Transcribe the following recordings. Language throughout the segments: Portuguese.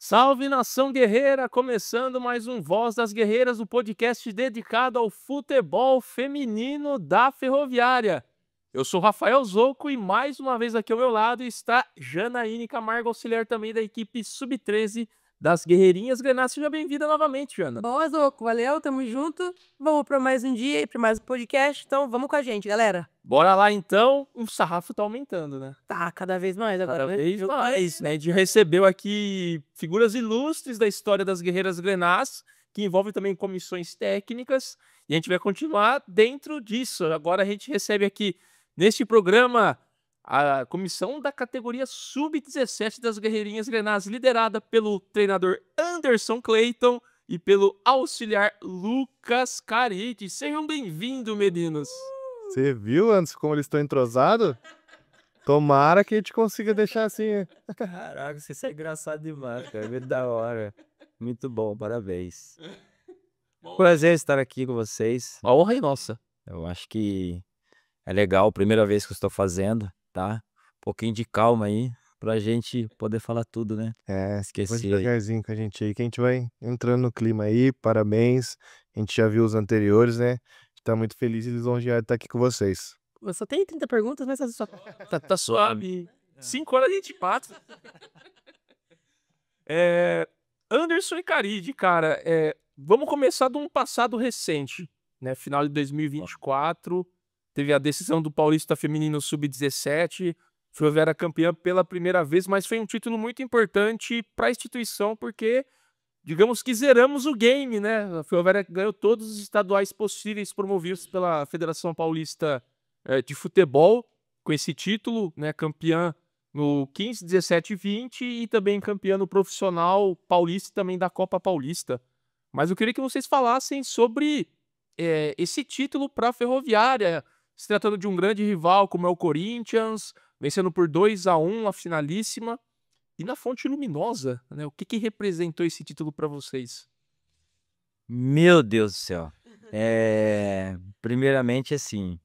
Salve nação guerreira, começando mais um Voz das Guerreiras, o podcast dedicado ao futebol feminino da Ferroviária. Eu sou Rafael Zocco e mais uma vez aqui ao meu lado está Janaíne Camargo, auxiliar também da equipe Sub-13 das Guerreirinhas Grenás. Seja bem-vinda novamente, Jana. Boa, Zocco, valeu, tamo junto. Vamos para mais um dia e para mais um podcast, então vamos com a gente, galera. Bora lá então, o sarrafo tá aumentando, né? Tá, cada vez mais agora. Cada vez mais, né? A gente recebeu aqui figuras ilustres da história das Guerreiras Grenás, que envolve também comissões técnicas, e a gente vai continuar dentro disso. Agora a gente recebe aqui, neste programa, a comissão da categoria Sub-17 das Guerreirinhas Grenás, liderada pelo treinador Anderson Clayton e pelo auxiliar Lucas Caride. Sejam bem-vindos, meninos! Você viu antes como eles estão entrosados? Tomara que a gente consiga deixar assim. Caraca, isso é engraçado demais, cara. Muito da hora. Muito bom, parabéns. Prazer estar aqui com vocês. A honra é nossa. Eu acho que é legal, primeira vez que eu estou fazendo, tá? Um pouquinho de calma aí, pra gente poder falar tudo, né? Foi Esqueci aí. devagarzinho com a gente aí, que a gente vai entrando no clima aí. Parabéns. A gente já viu os anteriores, né? A gente tá muito feliz e lisonjeado de estar aqui com vocês. Eu só tenho 30 perguntas, mas só... Tá suave. 5 horas a gente passa. Anderson e Caride, cara, vamos começar de um passado recente, né? Final de 2024, teve a decisão do Paulista Feminino Sub-17, Ferroviária campeã pela primeira vez, mas foi um título muito importante para a instituição, porque, digamos que zeramos o game, né? A Ferroviária ganhou todos os estaduais possíveis promovidos pela Federação Paulista de Futebol, com esse título, né? Campeã no 15, 17 e 20 e também campeã no profissional paulista e também da Copa Paulista. Mas eu queria que vocês falassem sobre esse título para a Ferroviária, se tratando de um grande rival como é o Corinthians, vencendo por 2-1 a finalíssima, e na Fonte Luminosa, né? O que representou esse título para vocês? Meu Deus do céu. Primeiramente, assim,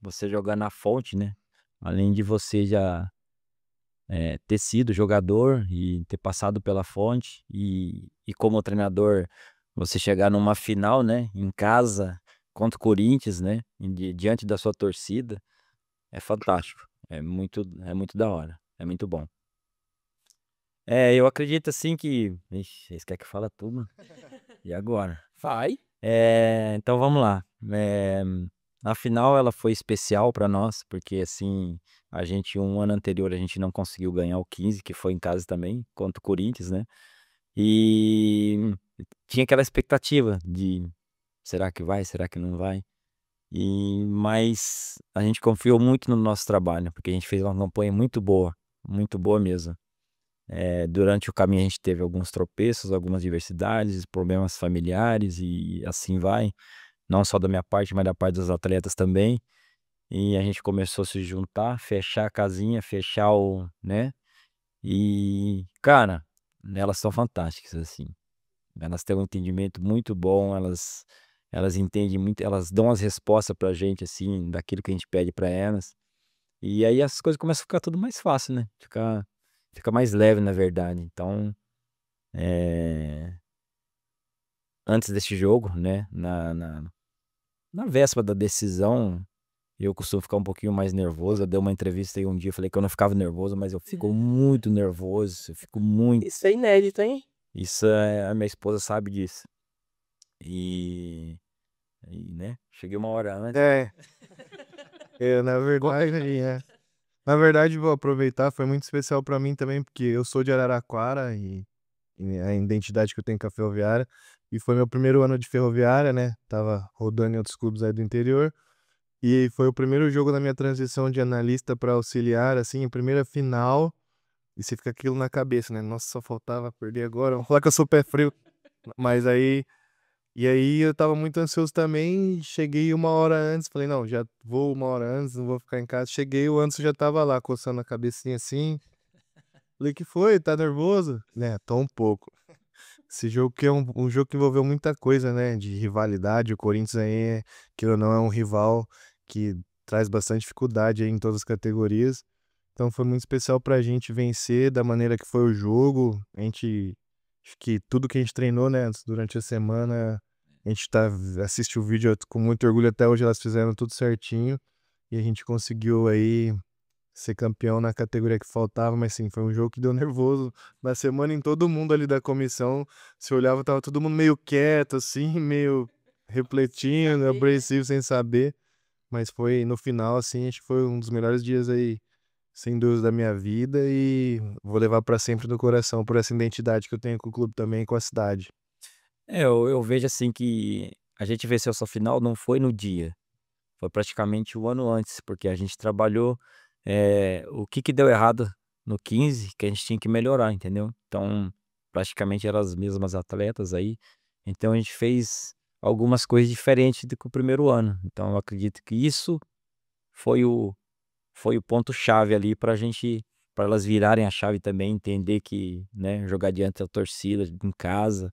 você jogar na Fonte, né? Além de você já ter sido jogador e ter passado pela Fonte e como treinador, você chegar numa final, né? Em casa contra o Corinthians, né? Diante da sua torcida, é fantástico. É muito da hora. É muito bom. Eu acredito assim que... Ixi, vocês querem que fala tudo? E agora? Vai. Então vamos lá. A final ela foi especial para nós, porque assim, um ano anterior a gente não conseguiu ganhar o 15, que foi em casa também, contra o Corinthians, né? E tinha aquela expectativa de será que vai, será que não vai? Mas a gente confiou muito no nosso trabalho, porque a gente fez uma campanha muito boa mesmo. Durante o caminho a gente teve alguns tropeços, algumas diversidades, problemas familiares e assim vai. Não só da minha parte, mas da parte dos atletas também. E a gente começou a se juntar, fechar a casinha, fechar o, né? E, cara, elas são fantásticas, assim. Elas têm um entendimento muito bom, elas entendem muito, elas dão as respostas pra gente, assim, daquilo que a gente pede pra elas. E aí as coisas começam a ficar tudo mais fácil, né? Fica mais leve, na verdade. Então, antes desse jogo, né? Na véspera da decisão, eu costumo ficar um pouquinho mais nervoso. Eu dei uma entrevista aí um dia, falei que eu não ficava nervoso, mas eu fico muito nervoso. Eu fico muito. Isso é inédito, hein? Isso a minha esposa sabe disso. E, né? Cheguei uma hora antes. Na verdade, na verdade, vou aproveitar, foi muito especial pra mim também, porque eu sou de Araraquara e a identidade que eu tenho com a Ferroviária, e foi meu primeiro ano de Ferroviária, né? Tava rodando em outros clubes aí do interior, e foi o primeiro jogo da minha transição de analista pra auxiliar, assim, a primeira final, e você fica aquilo na cabeça, né? Nossa, só faltava perder agora, vamos falar que eu sou pé frio, mas aí... E aí eu tava muito ansioso também, cheguei uma hora antes, falei, não, já vou uma hora antes, não vou ficar em casa. Cheguei, o Anderson já tava lá, coçando a cabecinha assim. Falei, que foi? Tá nervoso? Né, tô um pouco. Esse jogo que é um jogo que envolveu muita coisa, né, de rivalidade. O Corinthians aí, que ou não, é um rival que traz bastante dificuldade aí em todas as categorias. Então foi muito especial pra gente vencer da maneira que foi o jogo. A gente Acho que tudo que a gente treinou, né, durante a semana, a gente assiste o vídeo com muito orgulho até hoje, elas fizeram tudo certinho e a gente conseguiu aí ser campeão na categoria que faltava, mas sim, foi um jogo que deu nervoso na semana em todo mundo ali da comissão. Se olhava, tava todo mundo meio quieto, assim, meio refletindo, apreensivo, sem saber. Mas foi no final, assim, acho que foi um dos melhores dias aí, sem dúvida, da minha vida e vou levar pra sempre no coração por essa identidade que eu tenho com o clube também e com a cidade. Eu vejo assim que a gente venceu essa final não foi no dia, foi praticamente 1 ano antes, porque a gente trabalhou, o que deu errado no 15 que a gente tinha que melhorar, entendeu? Então, praticamente eram as mesmas atletas aí, então a gente fez algumas coisas diferentes do que o primeiro ano. Então eu acredito que isso foi o ponto-chave ali pra gente para elas virarem a chave também, entender que, né, jogar diante da torcida, em casa,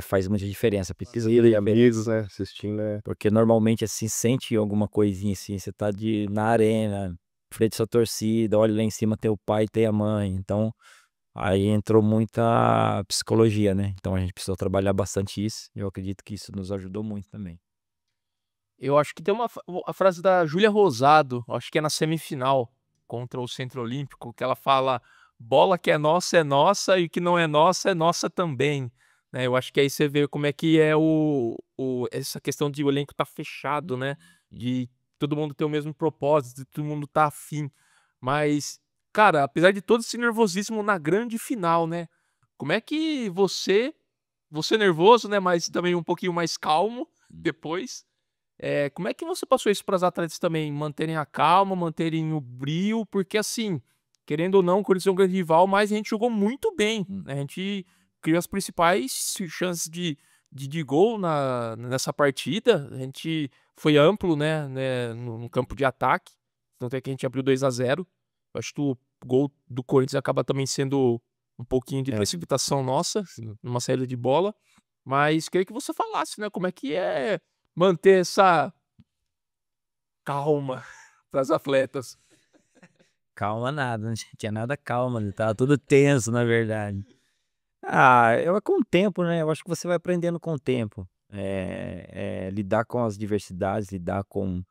faz muita diferença. Precisa E amigos, né, assistindo, né. porque normalmente, assim, sente alguma coisinha, assim, você tá na arena, frente à sua torcida, olha lá em cima tem o pai, tem a mãe, então, aí entrou muita psicologia, né, então a gente precisou trabalhar bastante isso, e eu acredito que isso nos ajudou muito também. Eu acho que tem a frase da Júlia Rosado, acho que é na semifinal contra o Centro Olímpico, que ela fala: "Bola que é nossa e o que não é nossa também", né. Eu acho que aí você vê como é que é essa questão de o elenco tá fechado, né, de todo mundo ter o mesmo propósito, de todo mundo tá afim. Mas, cara, apesar de todo esse nervosismo na grande final, né, como é que você nervoso, né, mas também um pouquinho mais calmo depois, como é que você passou isso para as atletas também manterem a calma, manterem o brio? Porque assim, querendo ou não, o Corinthians é um grande rival, mas a gente jogou muito bem, né, a gente criou as principais chances de gol nessa partida, a gente foi amplo, no campo de ataque, tanto é que a gente abriu 2-0. Eu acho que o gol do Corinthians acaba também sendo um pouquinho de É. precipitação nossa, numa saída de bola, mas queria que você falasse, né, como é que é manter essa calma para as atletas. Calma nada, não tinha nada calma, né, estava tudo tenso na verdade. Eu com o tempo, né, eu acho que você vai aprendendo com o tempo, lidar com as diversidades, lidar com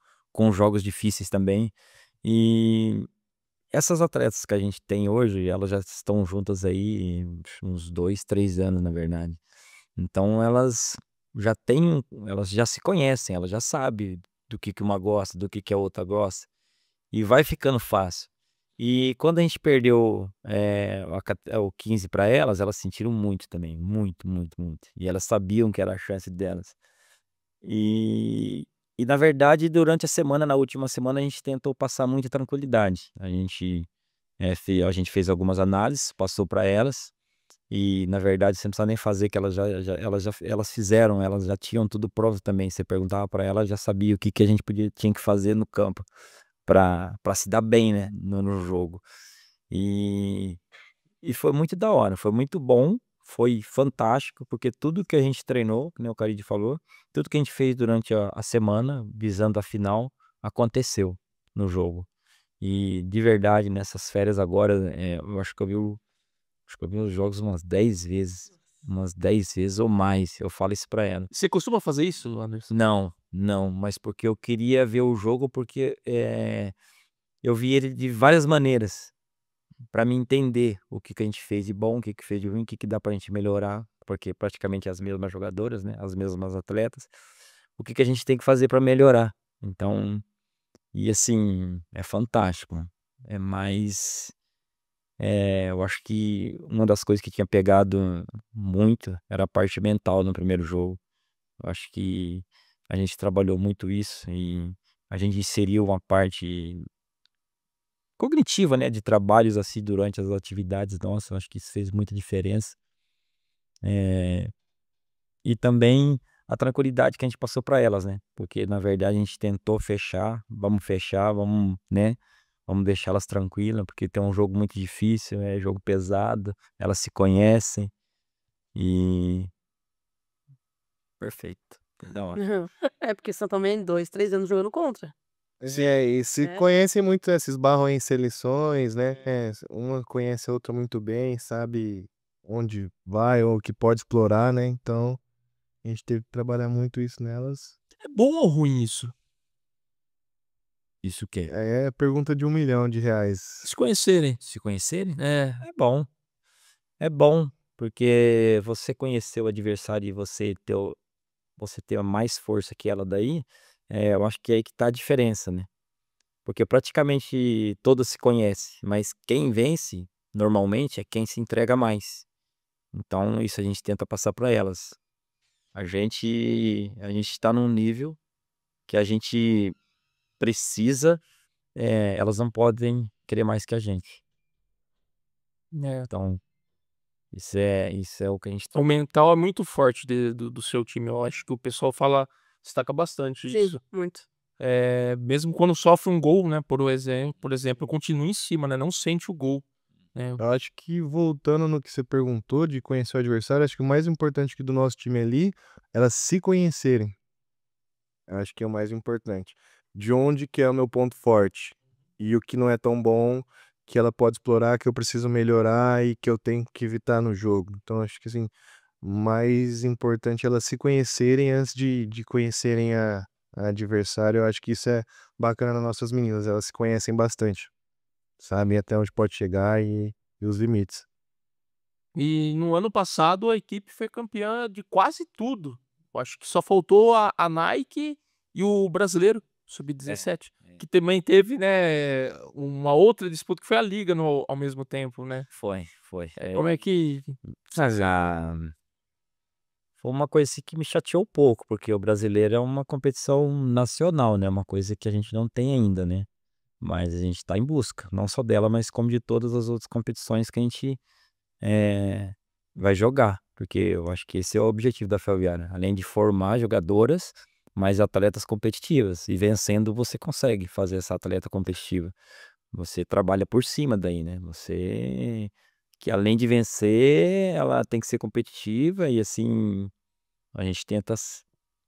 jogos difíceis também. E essas atletas que a gente tem hoje, elas já estão juntas aí uns 2, 3 anos, na verdade. Então elas já se conhecem, elas já sabem do que uma gosta, do que a outra gosta, e vai ficando fácil. E quando a gente perdeu, o 15 para elas, elas sentiram muito também, muito, muito, muito. E elas sabiam que era a chance delas. E e na verdade, durante a semana, na última semana, a gente tentou passar muita tranquilidade. A gente fez algumas análises, passou para elas, e na verdade você não precisa nem fazer, que elas fizeram, elas já tinham tudo pronto também. Você perguntava para elas, já sabia o que a gente tinha que fazer no campo para se dar bem, né, no jogo. E e foi muito da hora, foi muito bom, foi fantástico, porque tudo que a gente treinou, que nem o Caride falou, tudo que a gente fez durante a semana, visando a final, aconteceu no jogo. E de verdade, nessas férias agora, eu acho que eu vi os jogos umas 10 vezes ou mais, eu falo isso pra ela. Você costuma fazer isso, Anderson? Não, não, mas porque eu queria ver o jogo, porque, eu vi ele de várias maneiras, para me entender o que a gente fez de bom, o que fez de ruim, o que dá pra gente melhorar, porque praticamente as mesmas jogadoras, né, as mesmas atletas, o que a gente tem que fazer para melhorar. Então, e assim, é fantástico, né. É mais eu acho que uma das coisas que tinha pegado muito era a parte mental no primeiro jogo. Eu acho que a gente trabalhou muito isso e a gente inseriu uma parte cognitiva, né, de trabalhos, assim, durante as atividades nossas. Eu acho que isso fez muita diferença. Eh, e também a tranquilidade que a gente passou para elas, né, porque na verdade a gente tentou fechar, vamos, né, vamos deixá-las tranquilas, porque tem um jogo muito difícil, é jogo pesado, elas se conhecem e perfeito, da hora. É, porque são também 2, 3 anos jogando contra, Sim, e se né. conhecem muito, né, se esbarram em seleções, né, uma conhece a outra muito bem, sabe onde vai ou que pode explorar, né? Então, a gente teve que trabalhar muito isso nelas. É bom ou ruim isso? Isso que É pergunta de R$1 milhão. Se conhecerem. se conhecerem, É. é bom. É bom, porque você conhecer o adversário e você ter mais força que ela daí, eu acho que é aí que tá a diferença, né? Porque praticamente todos se conhecem, mas quem vence, normalmente, é quem se entrega mais. Então isso a gente tenta passar para elas. A gente tá num nível que a gente precisa, elas não podem querer mais que a gente. É. Então, isso é o que a gente O mental é muito forte do seu time. Eu acho que o pessoal destaca bastante Sim, isso. muito. Mesmo quando sofre um gol, né? Por exemplo, continua em cima, né? Não sente o gol. Né? Eu acho que voltando no que você perguntou de conhecer o adversário, acho que o mais importante que do nosso time ali, elas se conhecerem. Eu acho que é o mais importante. De onde que é o meu ponto forte e o que não é tão bom, que ela pode explorar, que eu preciso melhorar e que eu tenho que evitar no jogo. Então, acho que assim, mais importante é elas se conhecerem antes de conhecerem a adversário. Eu acho que isso é bacana nas nossas meninas, elas se conhecem bastante, sabem até onde pode chegar e os limites. E no ano passado a equipe foi campeã de quase tudo. Eu acho que só faltou a Nike e o brasileiro, sub-17, É. que também teve, né, uma outra disputa que foi a Liga ao mesmo tempo, né? Foi. Como é que. Já foi uma coisa assim que me chateou um pouco, porque o brasileiro é uma competição nacional, né? Uma coisa que a gente não tem ainda, né? Mas a gente está em busca, não só dela, mas como de todas as outras competições que a gente vai jogar, porque eu acho que esse é o objetivo da Ferroviária, além de formar jogadoras, mas atletas competitivas. E vencendo você consegue fazer essa atleta competitiva. Você trabalha por cima daí, né? Você que além de vencer, ela tem que ser competitiva e assim a gente tenta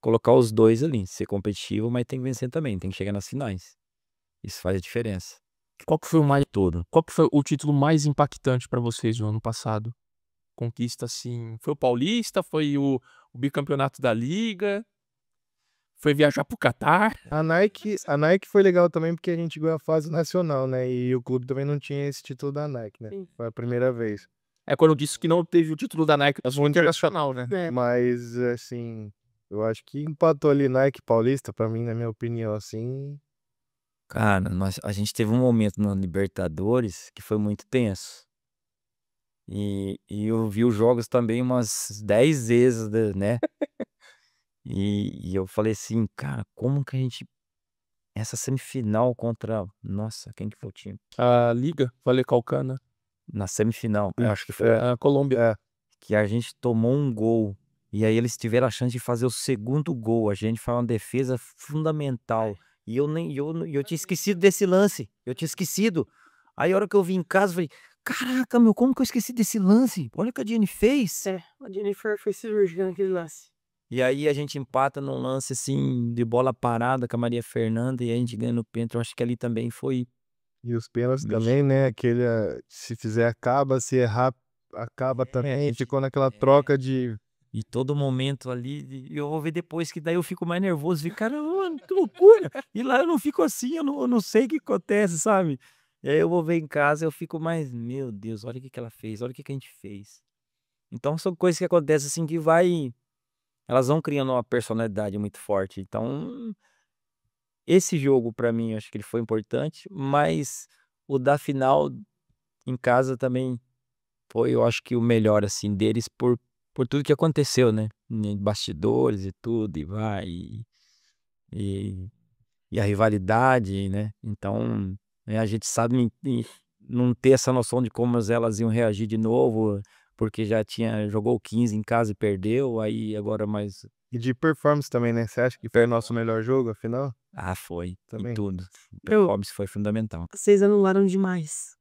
colocar os dois ali, ser competitivo, mas tem que vencer também, tem que chegar nas finais. Isso faz a diferença. Qual que foi o mais. Todo. Qual que foi o título mais impactante pra vocês no ano passado? Conquista assim. Foi o Paulista? Foi o bicampeonato da Liga? Foi viajar pro Catar? A Nike foi legal também porque a gente ganhou a fase nacional, né? E o clube também não tinha esse título da Nike, né? Sim. Foi a primeira vez. É quando eu disse que não teve o título da Nike na zona internacional, né? É. Mas, assim, eu acho que empatou ali Nike e Paulista, pra mim, na minha opinião, assim. Cara, a gente teve um momento na Libertadores que foi muito tenso. E eu vi os jogos também umas 10 vezes, né? E eu falei assim, cara, como que a gente. Essa semifinal contra. Nossa, quem que foi o time? A Liga Valecalcana. Na semifinal, eu acho que foi. A Colômbia. É, Que a gente tomou um gol. E aí eles tiveram a chance de fazer o segundo gol. A gente faz uma defesa fundamental. E eu tinha esquecido desse lance. Eu tinha esquecido. Aí a hora que eu vim em casa, eu falei, caraca, meu, como que eu esqueci desse lance? Olha o que a Jenny fez. A Jennifer foi cirúrgica naquele lance. E aí a gente empata num lance assim de bola parada com a Maria Fernanda e a gente ganha no pênalti. Eu acho que ali também foi. e os pênaltis Vixe. também, né? Aquele, se fizer, acaba, se errar, acaba também. E ficou naquela troca de. E todo momento ali, eu vou ver depois que daí eu fico mais nervoso, fico, cara, mano, que loucura. E lá eu não fico assim, eu não sei o que acontece, sabe? E aí eu vou ver em casa, eu fico mais, meu Deus, olha o que que ela fez, olha o que que a gente fez. Então são coisas que acontecem assim que elas vão criando uma personalidade muito forte. Então, esse jogo pra mim, eu acho que ele foi importante, mas o da final em casa também foi, eu acho que o melhor, assim, deles por tudo que aconteceu, né? Em bastidores e tudo, e, e a rivalidade, né? Então, a gente sabe não ter essa noção de como elas iam reagir de novo, porque jogou 15 em casa e perdeu, aí agora mais. E de performance também, né? Você acha que foi o nosso melhor jogo, afinal? Ah, foi. Também. Em tudo. O Eu- performance foi fundamental. Vocês anularam demais.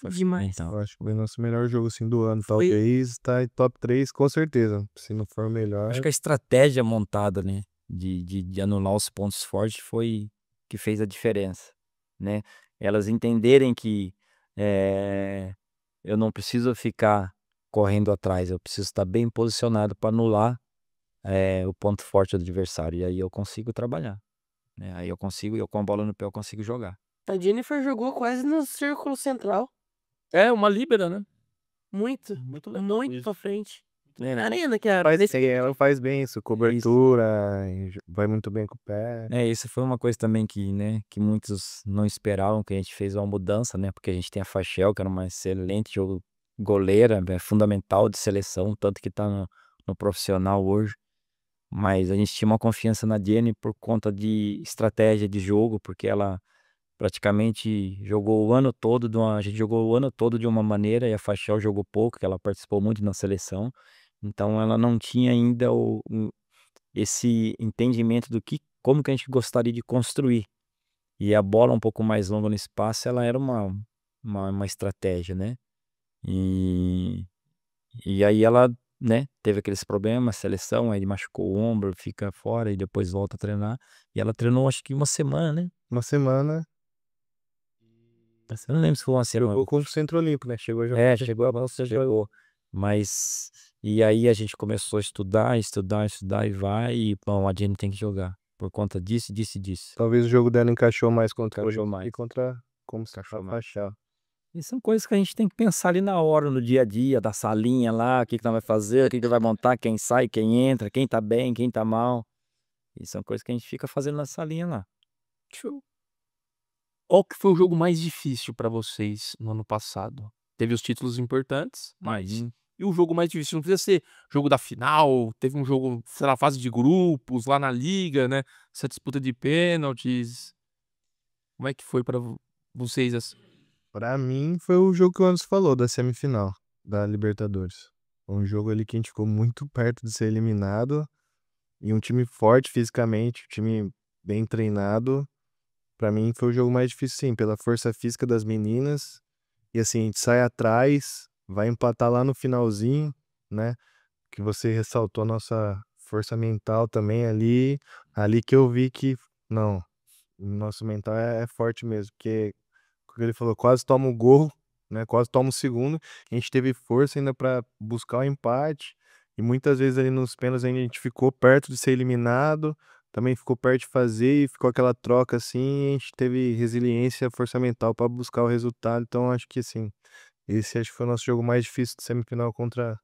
Foi Demais. fundamental. Eu acho que foi o nosso melhor jogo, assim, do ano. Foi- Talvez tá em top 3, com certeza. Se não for o melhor. Acho que a estratégia montada, né, de anular os pontos fortes foi que fez a diferença, né? Elas entenderem que eu não preciso ficar correndo atrás, eu preciso estar bem posicionado para anular o ponto forte do adversário. E aí eu consigo trabalhar, né? Aí eu com a bola no pé, eu consigo jogar. A Jennifer jogou quase no círculo central. É uma líbera, né? Muito. Muito legal Muito isso. pra frente. É, Na arena, que era. Ela faz bem isso, cobertura, vai muito bem com o pé. Isso foi uma coisa também que, né, que muitos não esperavam, que a gente fez uma mudança, né? Porque a gente tem a Fachel, que era uma excelente goleira, fundamental de seleção, tanto que tá no profissional hoje. Mas a gente tinha uma confiança na Jenny por conta de estratégia de jogo, porque ela praticamente jogou o ano todo a gente jogou o ano todo de uma maneira e a Fachel jogou pouco, que ela participou muito na seleção. Então ela não tinha ainda esse entendimento como que a gente gostaria de construir. E a bola um pouco mais longa no espaço, ela era uma estratégia, né? E aí ela, né, teve aqueles problemas, seleção, aí machucou o ombro, fica fora e depois volta a treinar. E ela treinou acho que uma semana, né? Uma semana, Mas eu não lembro se foi uma semana. jogou contra o Centro Olímpico, né? Chegou a jogar. Chegou. Mas, e aí a gente começou a estudar e vai, e bom, a Jenny tem que jogar. Por conta disso. Talvez o jogo dela encaixou mais contra Encaixou o mais. e contra como se Encaixou a mais. Fachel. E são coisas que a gente tem que pensar ali na hora, no dia a dia, da salinha lá, o que nós vai fazer, o que vai montar, quem sai, quem entra, quem tá bem, quem tá mal. E são coisas que a gente fica fazendo na salinha lá. Show. Qual que foi o jogo mais difícil pra vocês no ano passado? Teve os títulos importantes, mas e o jogo mais difícil? Não precisa ser jogo da final, teve um jogo, sei lá, fase de grupos, lá na liga, né? Essa disputa de pênaltis. Como é que foi pra vocês assim? Pra mim, foi o jogo que o Anderson falou, da semifinal da Libertadores. Um jogo ali que a gente ficou muito perto de ser eliminado. E um time forte fisicamente, um time bem treinado. Pra mim, foi o jogo mais difícil, sim, pela força física das meninas. E assim, a gente sai atrás, vai empatar lá no finalzinho, né? Que você ressaltou a nossa força mental também ali. Ali que eu vi que, não, o nosso mental é forte mesmo. Porque, como ele falou, quase toma o gol, né? Quase toma o segundo. A gente teve força ainda pra buscar o empate. E muitas vezes ali nos pênaltis a gente ficou perto de ser eliminado. Também ficou perto de fazer e ficou aquela troca assim. E a gente teve resiliência, força mental pra buscar o resultado. Então acho que assim, esse acho que foi o nosso jogo mais difícil de semifinal contra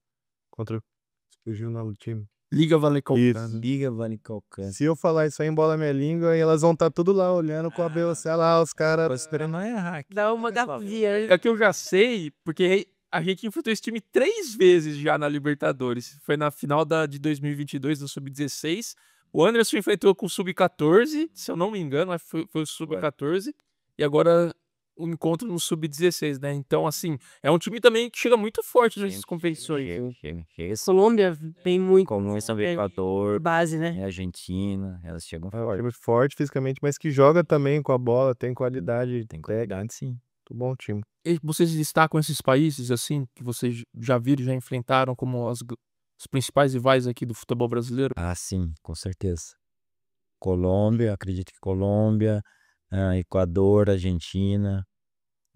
fugiu o nome do time. Liga Valecão. Isso. Liga Valicalcante. Se eu falar isso aí, embola minha língua e elas vão estar tudo lá olhando com a BOC lá, os caras. Esperando não errar aqui. Dá uma gafia. É que eu já sei, porque a gente enfrentou esse time 3 vezes já na Libertadores. Foi na final de 2022 do Sub-16. O Anderson enfrentou com o Sub-14, se eu não me engano, foi o Sub-14. E agora o encontro no Sub-16, né? Então, assim, é um time também que chega muito forte nessas competições. Chega. Colômbia tem muito Como esse Equador, base, né? Argentina, elas chegam forte. Time forte fisicamente, mas que joga também com a bola, tem qualidade. Tem qualidade, sim. Muito bom time. E vocês destacam esses países, assim, que vocês já viram, já enfrentaram como os principais rivais aqui do futebol brasileiro? Ah, sim, com certeza. Colômbia, acredito que Colômbia, Equador, Argentina,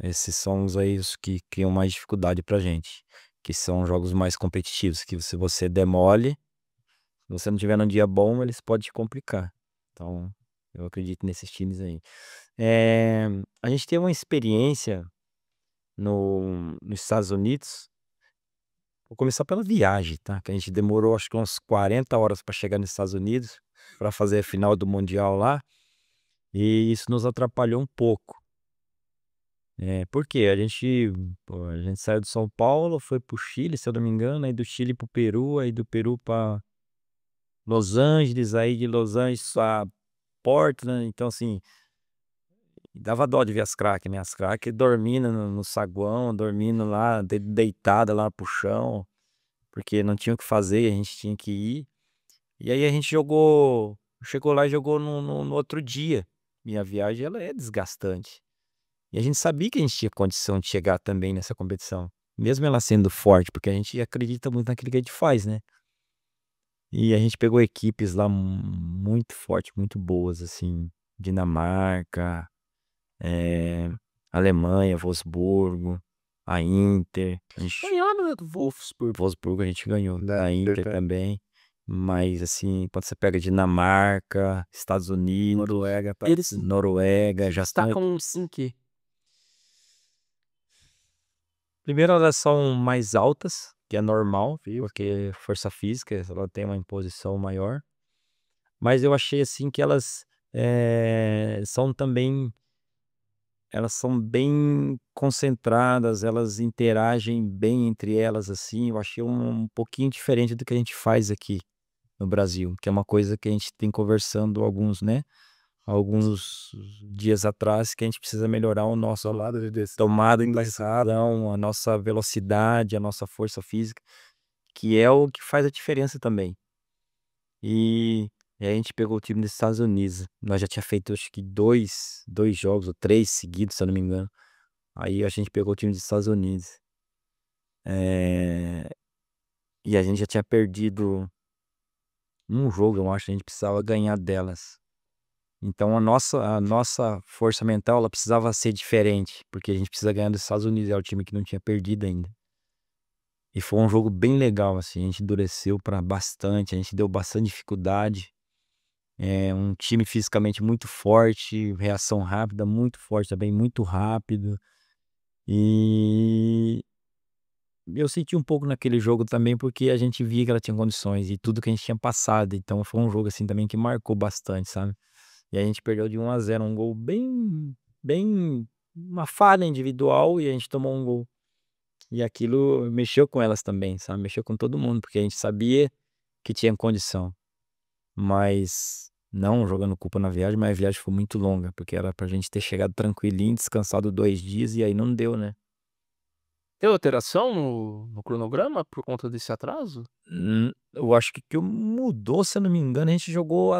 esses são os aí os que criam mais dificuldade pra gente, que são jogos mais competitivos, que se você demole, se você não tiver num dia bom, eles podem te complicar. Então, eu acredito nesses times aí. A gente teve uma experiência nos Estados Unidos. Vou começar pela viagem, tá? Que a gente demorou acho que umas 40 horas para chegar nos Estados Unidos para fazer a final do Mundial lá. E isso nos atrapalhou um pouco. Por quê? A gente saiu de São Paulo, foi pro Chile, se eu não me engano, aí do Chile pro Peru, aí do Peru para Los Angeles, aí de Los Angeles a Portland. Então, assim, dava dó de ver as craques, né? As craques dormindo no saguão, dormindo lá, deitada lá pro chão, porque não tinha o que fazer, a gente tinha que ir. E aí a gente chegou lá e jogou no outro dia. Minha viagem, ela é desgastante. E a gente sabia que a gente tinha condição de chegar também nessa competição, mesmo ela sendo forte, porque a gente acredita muito naquilo que a gente faz, né? E a gente pegou equipes lá muito fortes, muito boas, assim, Dinamarca, Alemanha, Wolfsburgo, a Inter, a gente, Ganharam, né, do Wolfsburg. Wolfsburg a gente ganhou, Da a Inter Inter, também. Mas assim, quando você pega Dinamarca, Estados Unidos, Eles Noruega, já estão. destacam sim que Primeiro, elas são mais altas, que é normal, porque força física, ela tem uma imposição maior. Mas eu achei assim que elas são também, elas são bem concentradas, elas interagem bem entre elas, assim. Eu achei um pouquinho diferente do que a gente faz aqui no Brasil, que é uma coisa que a gente tem conversando alguns dias atrás, que a gente precisa melhorar o nosso lado de tomada em decisão, a nossa velocidade, a nossa força física, que é o que faz a diferença também. E, e aí a gente pegou o time dos Estados Unidos. Nós já tinha feito acho que dois jogos ou 3 seguidos, se eu não me engano. Aí a gente pegou o time dos Estados Unidos. É, E a gente já tinha perdido um jogo, eu acho, a gente precisava ganhar delas. Então a nossa força mental, ela precisava ser diferente, porque a gente precisa ganhar dos Estados Unidos, é o time que não tinha perdido ainda. E foi um jogo bem legal, assim, a gente endureceu para bastante, a gente deu bastante dificuldade. É um time fisicamente muito forte, reação rápida, muito forte também, muito rápido. E eu senti um pouco naquele jogo também, porque a gente via que ela tinha condições e tudo que a gente tinha passado. Então foi um jogo assim também que marcou bastante, sabe? E a gente perdeu de 1-0, um gol bem, uma falha individual e a gente tomou um gol. E aquilo mexeu com elas também, sabe? Mexeu com todo mundo, porque a gente sabia que tinha condição. Mas não jogando culpa na viagem, mas a viagem foi muito longa, porque era pra gente ter chegado tranquilinho, descansado 2 dias e aí não deu, né? Teve alteração no cronograma por conta desse atraso? Eu acho que mudou, se eu não me engano, a gente jogou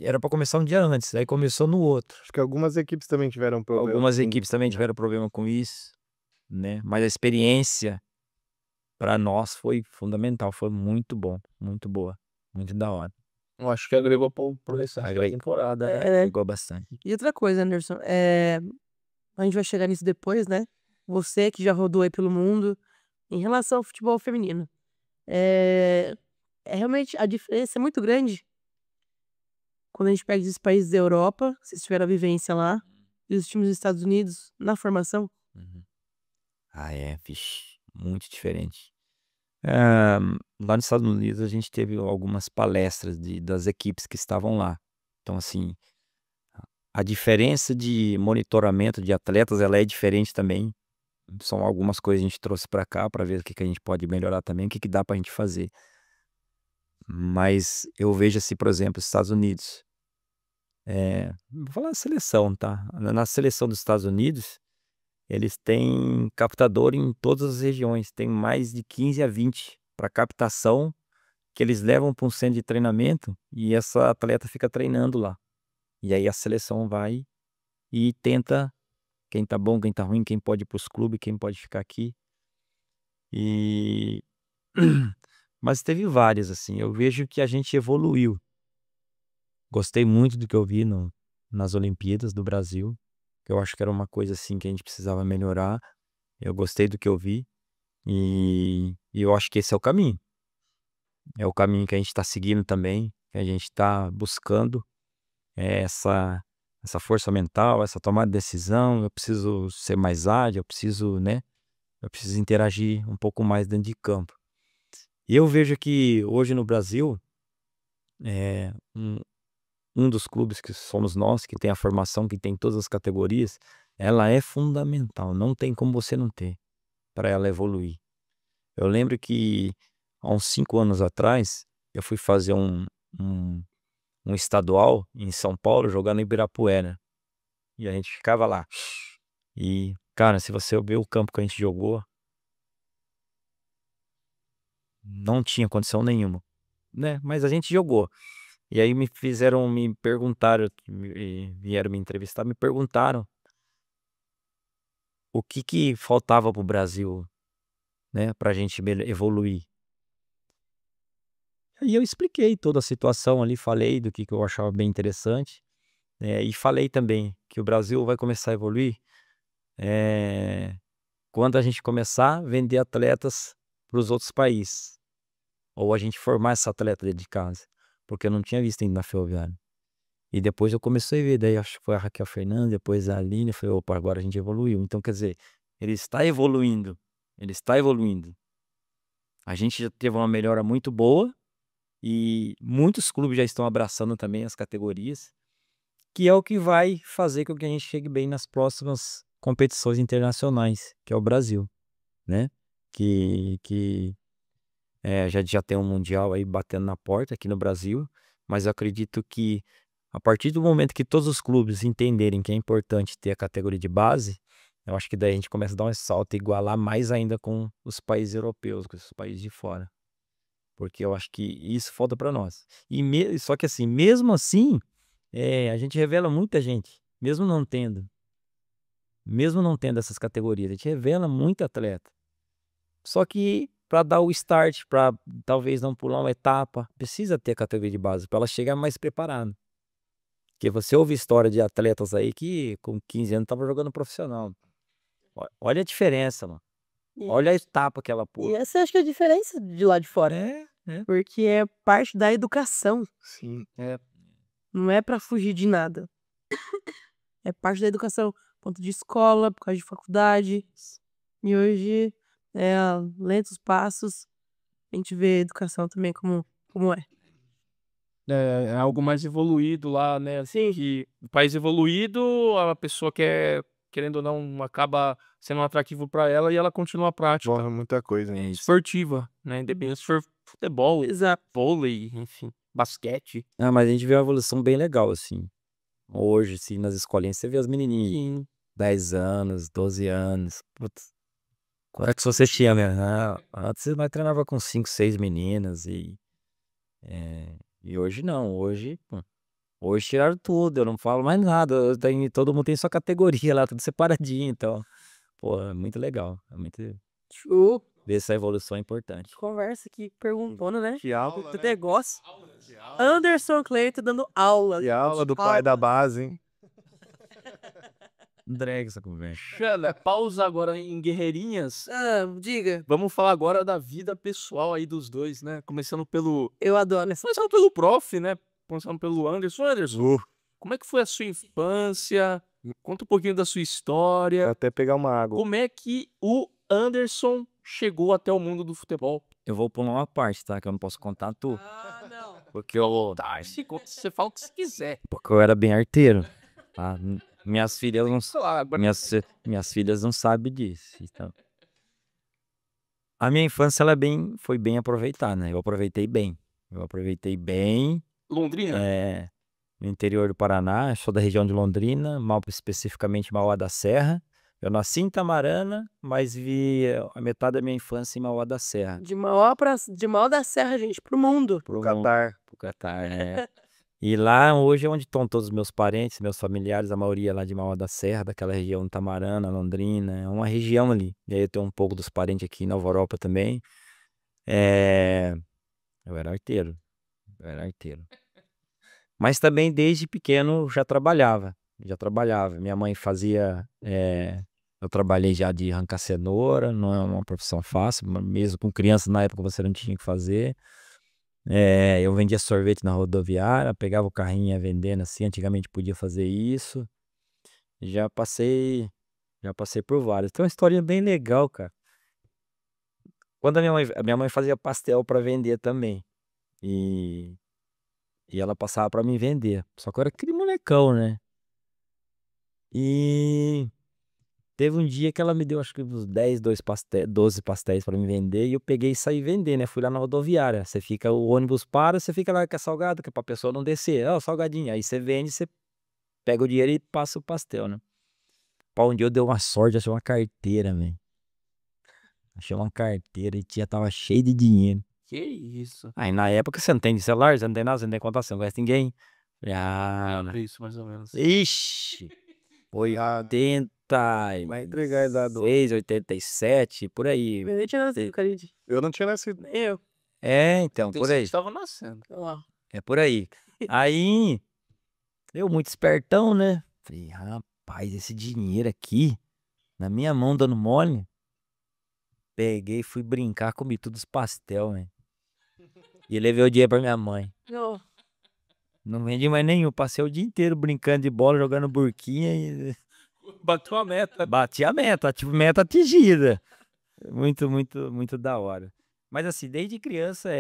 era pra começar um dia antes, aí começou no outro. Acho que algumas equipes também tiveram problema. Algumas equipes também tiveram problema com isso, né? Mas a experiência pra nós foi fundamental, foi muito bom, muito boa, muito da hora. Eu acho que agregou pro restante da Agregou. temporada, né? Pegou bastante. E outra coisa, Anderson, a gente vai chegar nisso depois, né? Você que já rodou aí pelo mundo, em relação ao futebol feminino, realmente a diferença é muito grande quando a gente pega esses países da Europa, vocês tiveram a vivência lá, e os times dos Estados Unidos na formação. Vixe, muito diferente. Lá nos Estados Unidos a gente teve algumas palestras das equipes que estavam lá. Então, assim, a diferença de monitoramento de atletas, ela é diferente também. São algumas coisas que a gente trouxe para cá para ver o que que a gente pode melhorar também, o que que dá pra gente fazer. Mas eu vejo assim, por exemplo, os Estados Unidos. Vou falar da seleção, tá? Na seleção dos Estados Unidos, eles têm captador em todas as regiões. Tem mais de 15 a 20 para captação, que eles levam para um centro de treinamento e essa atleta fica treinando lá. E aí a seleção vai e tenta quem tá bom, quem tá ruim, quem pode ir para os clubes, quem pode ficar aqui. E mas teve várias assim. Eu vejo que a gente evoluiu. Gostei muito do que eu vi nas Olimpíadas do Brasil, que eu acho que era uma coisa assim que a gente precisava melhorar. Eu gostei do que eu vi e eu acho que esse é o caminho. É o caminho que a gente está seguindo também, que a gente está buscando essa força mental, essa tomada de decisão. Eu preciso ser mais ágil, eu preciso, né? Eu preciso interagir um pouco mais dentro de campo. E eu vejo que hoje no Brasil, é, um dos clubes que somos nós, que tem a formação, que tem todas as categorias, ela é fundamental. Não tem como você não ter para ela evoluir. Eu lembro que há uns 5 anos atrás, eu fui fazer um estadual em São Paulo, jogando no Ibirapuera. E a gente ficava lá. E, cara, se você ver o campo que a gente jogou, não tinha condição nenhuma, né? Mas a gente jogou. E aí me perguntaram, vieram me entrevistar, me perguntaram o que faltava pro Brasil, né, pra gente evoluir. Aí eu expliquei toda a situação ali, falei do que eu achava bem interessante, e falei também que o Brasil vai começar a evoluir, quando a gente começar a vender atletas para os outros países. Ou a gente formar essa atleta dentro de casa. Porque eu não tinha visto ainda na Ferroviária. E depois eu comecei a ver, daí acho que foi a Raquel Fernandes, depois a Aline, eu falei, opa, agora a gente evoluiu. Então, quer dizer, ele está evoluindo. Ele está evoluindo. A gente já teve uma melhora muito boa e muitos clubes já estão abraçando também as categorias, que é o que vai fazer com que a gente chegue bem nas próximas competições internacionais, que é o Brasil, né? Já tem um Mundial aí batendo na porta aqui no Brasil, mas eu acredito que a partir do momento que todos os clubes entenderem que é importante ter a categoria de base, eu acho que daí a gente começa a dar um salto e igualar mais ainda com os países europeus, com os países de fora. Porque eu acho que isso falta para nós. Só que assim, mesmo assim, a gente revela muita gente, mesmo não tendo essas categorias, a gente revela muito atleta. Só que para dar o start, para talvez não pular uma etapa, precisa ter a categoria de base, para ela chegar mais preparada. Porque você ouve história de atletas aí que com 15 anos estavam jogando profissional. Olha a diferença, mano. Olha a etapa que ela E pula. essa eu acho que é a diferença de lá de fora. Porque é parte da educação. Sim. Não é pra fugir de nada. É parte da educação. Ponto de escola, por causa de faculdade. E hoje, a lentos passos, a gente vê a educação também como é. É algo mais evoluído lá, né? Sim. Que o país evoluído, a pessoa querendo ou não, acaba sendo um atrativo para ela e ela continua a prática Envolve muita coisa, né? esportiva, né? Independente se for futebol, Exato. vôlei, enfim, basquete. Ah, mas a gente vê uma evolução bem legal, assim. Hoje, assim, nas escolinhas, você vê as menininhas, Sim. 10 anos, 12 anos. Putz, qual é que você tinha, né? Antes você mais treinava com 5, 6 meninas e hoje não. Hoje tiraram tudo, eu não falo mais nada. Todo mundo tem sua categoria lá, tudo separadinho, então. Pô, é muito legal. É muito... Show. Ver essa evolução é importante. Conversa aqui, perguntando, né? Que aula, Do né? negócio. Anderson Cleiton dando aula. E a aula do pai da base, hein? Drag essa conversa. Xana, pausa agora em Guerreirinhas. Diga. Vamos falar agora da vida pessoal aí dos dois, né? Começando pelo Eu adoro. prof, né? Começando pelo Anderson. Anderson, como é que foi a sua infância? Conta um pouquinho da sua história. Vou até pegar uma água. Como é que o Anderson chegou até o mundo do futebol? Eu vou pular uma parte, tá? Que eu não posso contar tudo. Não. Porque eu, Tá, você fala o que você quiser. porque eu era bem arteiro, tá? Minhas filhas não, Sei lá, agora minhas filhas não sabem disso. Então. A minha infância foi bem aproveitada, né? Eu aproveitei bem. Londrina? No interior do Paraná, eu sou da região de Londrina, especificamente Mauá da Serra. Eu nasci em Tamarana, mas vi a metade da minha infância em Mauá da Serra. De Mauá da Serra, gente, pro mundo. Pro Catar. Catar, né? E lá hoje é onde estão todos os meus parentes, meus familiares, a maioria lá de Mauá da Serra, daquela região de Tamarana, Londrina, é uma região ali. E aí eu tenho um pouco dos parentes aqui em Nova Europa também. Eu era arteiro. Mas também desde pequeno já trabalhava. Minha mãe fazia. Eu trabalhei já de arrancar cenoura, não é uma profissão fácil, mesmo com criança na época você não tinha que fazer. Eu vendia sorvete na rodoviária, pegava o carrinho e ia vendendo assim, antigamente podia fazer isso. Já passei por vários. Tem uma história bem legal, cara. Quando a minha mãe fazia pastel para vender também. E ela passava para mim vender. Só que eu era aquele molecão, né? E teve um dia que ela me deu acho que uns 12 pastéis para me vender e eu peguei e saí vender, né? Fui lá na rodoviária. O ônibus para, você fica lá com a salgado, que é pra pessoa não descer. Salgadinho. Aí você vende, você pega o dinheiro e passa o pastel, né? Um dia eu dei uma sorte, achei uma carteira, velho. Achei uma carteira e tava cheio de dinheiro. Que isso? Aí na época você não tem celular, você não tem nada, você não tem contato, você não conhece ninguém. É isso, mais ou menos. Ixi! Foi 80, Vai entregar a idade do... 87, por aí. Eu nem tinha nascido, Caride. Eu não tinha nascido. Nem eu. Então, por aí. Estava nascendo. Ó. É por aí. Aí, eu muito espertão, né? Falei, rapaz, esse dinheiro aqui, na minha mão dando mole, Peguei, fui brincar, comi tudo os pastel, velho. E levei o dinheiro pra minha mãe. Não. Não vendi mais nenhum. Passei o dia inteiro brincando de bola, jogando burquinha e Bateu a meta. bati a meta, tipo, meta atingida. Muito, muito, muito da hora. Mas assim, desde criança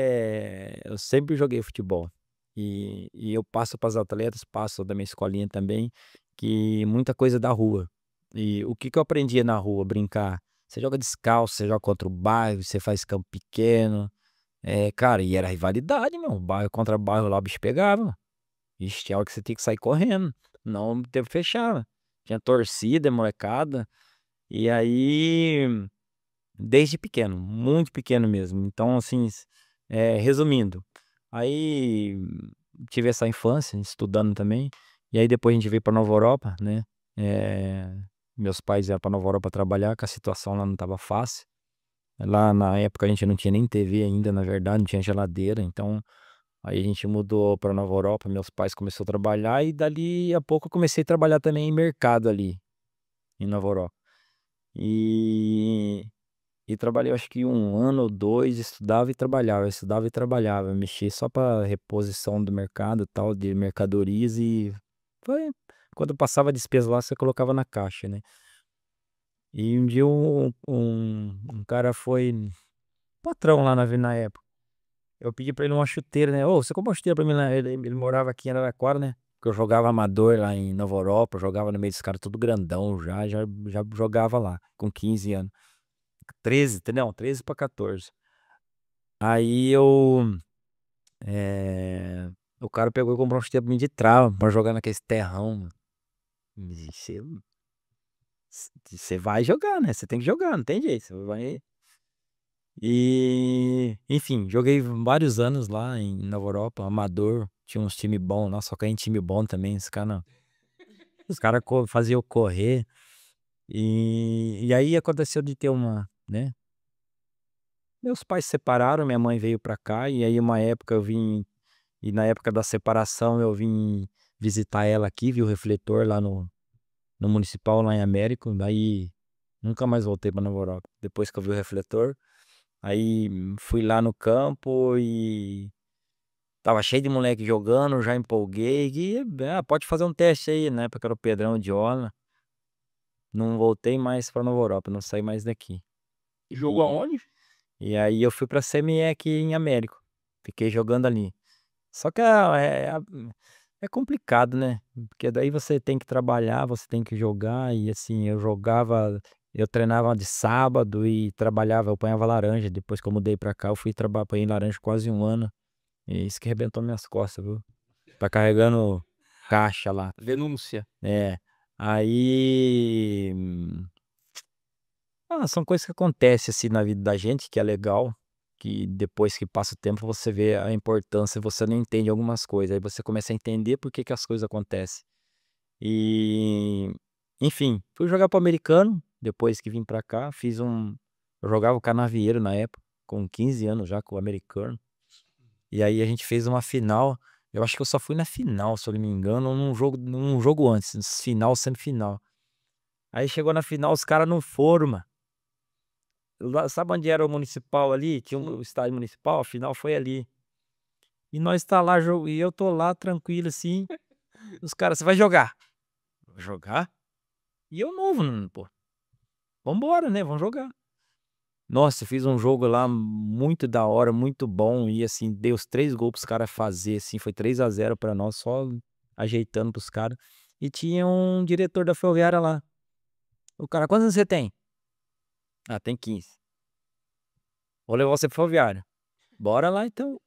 eu sempre joguei futebol. E eu passo para os atletas, passo da minha escolinha também, que muita coisa da rua. E o que eu aprendia na rua? Brincar. Você joga descalço, você joga contra o bairro, você faz campo pequeno. Cara, e era rivalidade, meu. Bairro contra bairro lá, o bicho pegava. Ixi, tinha hora que você tinha que sair correndo. Não, o tempo fechava. Tinha torcida, molecada. E aí, desde pequeno, muito pequeno mesmo. Então, assim, resumindo, aí tive essa infância, estudando também. E aí depois a gente veio para Nova Europa, né? Meus pais iam para Nova Europa trabalhar, que a situação lá não estava fácil. Lá na época a gente não tinha nem TV ainda, na verdade, não tinha geladeira. Então, aí a gente mudou para Nova Europa, meus pais começaram a trabalhar e dali a pouco eu comecei a trabalhar também em mercado ali, em Nova Europa. E trabalhei acho que 1 ano ou 2, estudava e trabalhava, mexia só para reposição do mercado, tal, de mercadorias e foi quando passava a despesa lá, você colocava na caixa, né? E um dia um cara foi patrão lá na época. Eu pedi pra ele uma chuteira, né? Ô, você comprou uma chuteira pra mim lá? Ele morava aqui em Araraquara, né? Porque eu jogava amador lá em Nova Europa, eu jogava no meio dos caras tudo grandão já jogava lá, com 15 anos. 13, não, 13 pra 14. Aí o cara pegou e comprou uma chuteira pra mim de trava, pra jogar naquele terrão, mano. Você vai jogar, né? Você tem que jogar, não tem jeito. Você vai. E, enfim, joguei vários anos lá em Nova Europa, amador, tinha uns times bons, nossa, só que em time bom também, os caras faziam eu correr, e aí aconteceu de ter né, meus pais se separaram, minha mãe veio pra cá, e aí uma época eu vim, e na época da separação eu vim visitar ela aqui, vi o refletor lá no Municipal, lá em Américo, daí nunca mais voltei pra Nova Europa, depois que eu vi o refletor. Aí fui lá no campo e tava cheio de moleque jogando, já empolguei. Pode fazer um teste aí, né? Porque era o Pedrão de Ola. Não voltei mais pra Nova Europa, não saí mais daqui. Jogou aonde? E aí eu fui pra CME aqui em Américo. Fiquei jogando ali. Só que é complicado, né? Porque daí você tem que trabalhar, você tem que jogar. E assim, eu treinava de sábado e trabalhava, eu apanhava laranja. Depois que eu mudei pra cá, eu fui trabalhar, apanhei laranja quase 1 ano. E isso que arrebentou minhas costas, viu? Tá carregando caixa lá. Denúncia. Aí. São coisas que acontecem assim na vida da gente, que é legal. Que depois que passa o tempo você vê a importância, você não entende algumas coisas. Aí você começa a entender por que que as coisas acontecem. E. Enfim, fui jogar pro americano. Depois que vim pra cá, eu jogava o Canavieiro na época, com 15 anos já, com o americano. E aí a gente fez uma final. Eu acho que eu só fui na final, se eu não me engano, num jogo antes, final sendo final. Aí chegou na final, os caras não foram, mano. Sabe onde era o municipal ali? Tinha o estádio municipal, a final foi ali. E nós tá lá, e eu tô lá tranquilo assim. Os caras, você vai jogar? Vou jogar? E eu novo, pô. Vambora, né? Vamos jogar. Nossa, eu fiz um jogo lá muito da hora, muito bom. E assim, dei os 3 gols pros caras fazer, assim, foi 3-0 pra nós, só ajeitando pros caras. E tinha um diretor da Ferroviária lá. O cara, quantos anos você tem? Ah, tem 15. Vou levar você pra Ferroviária. Bora lá então.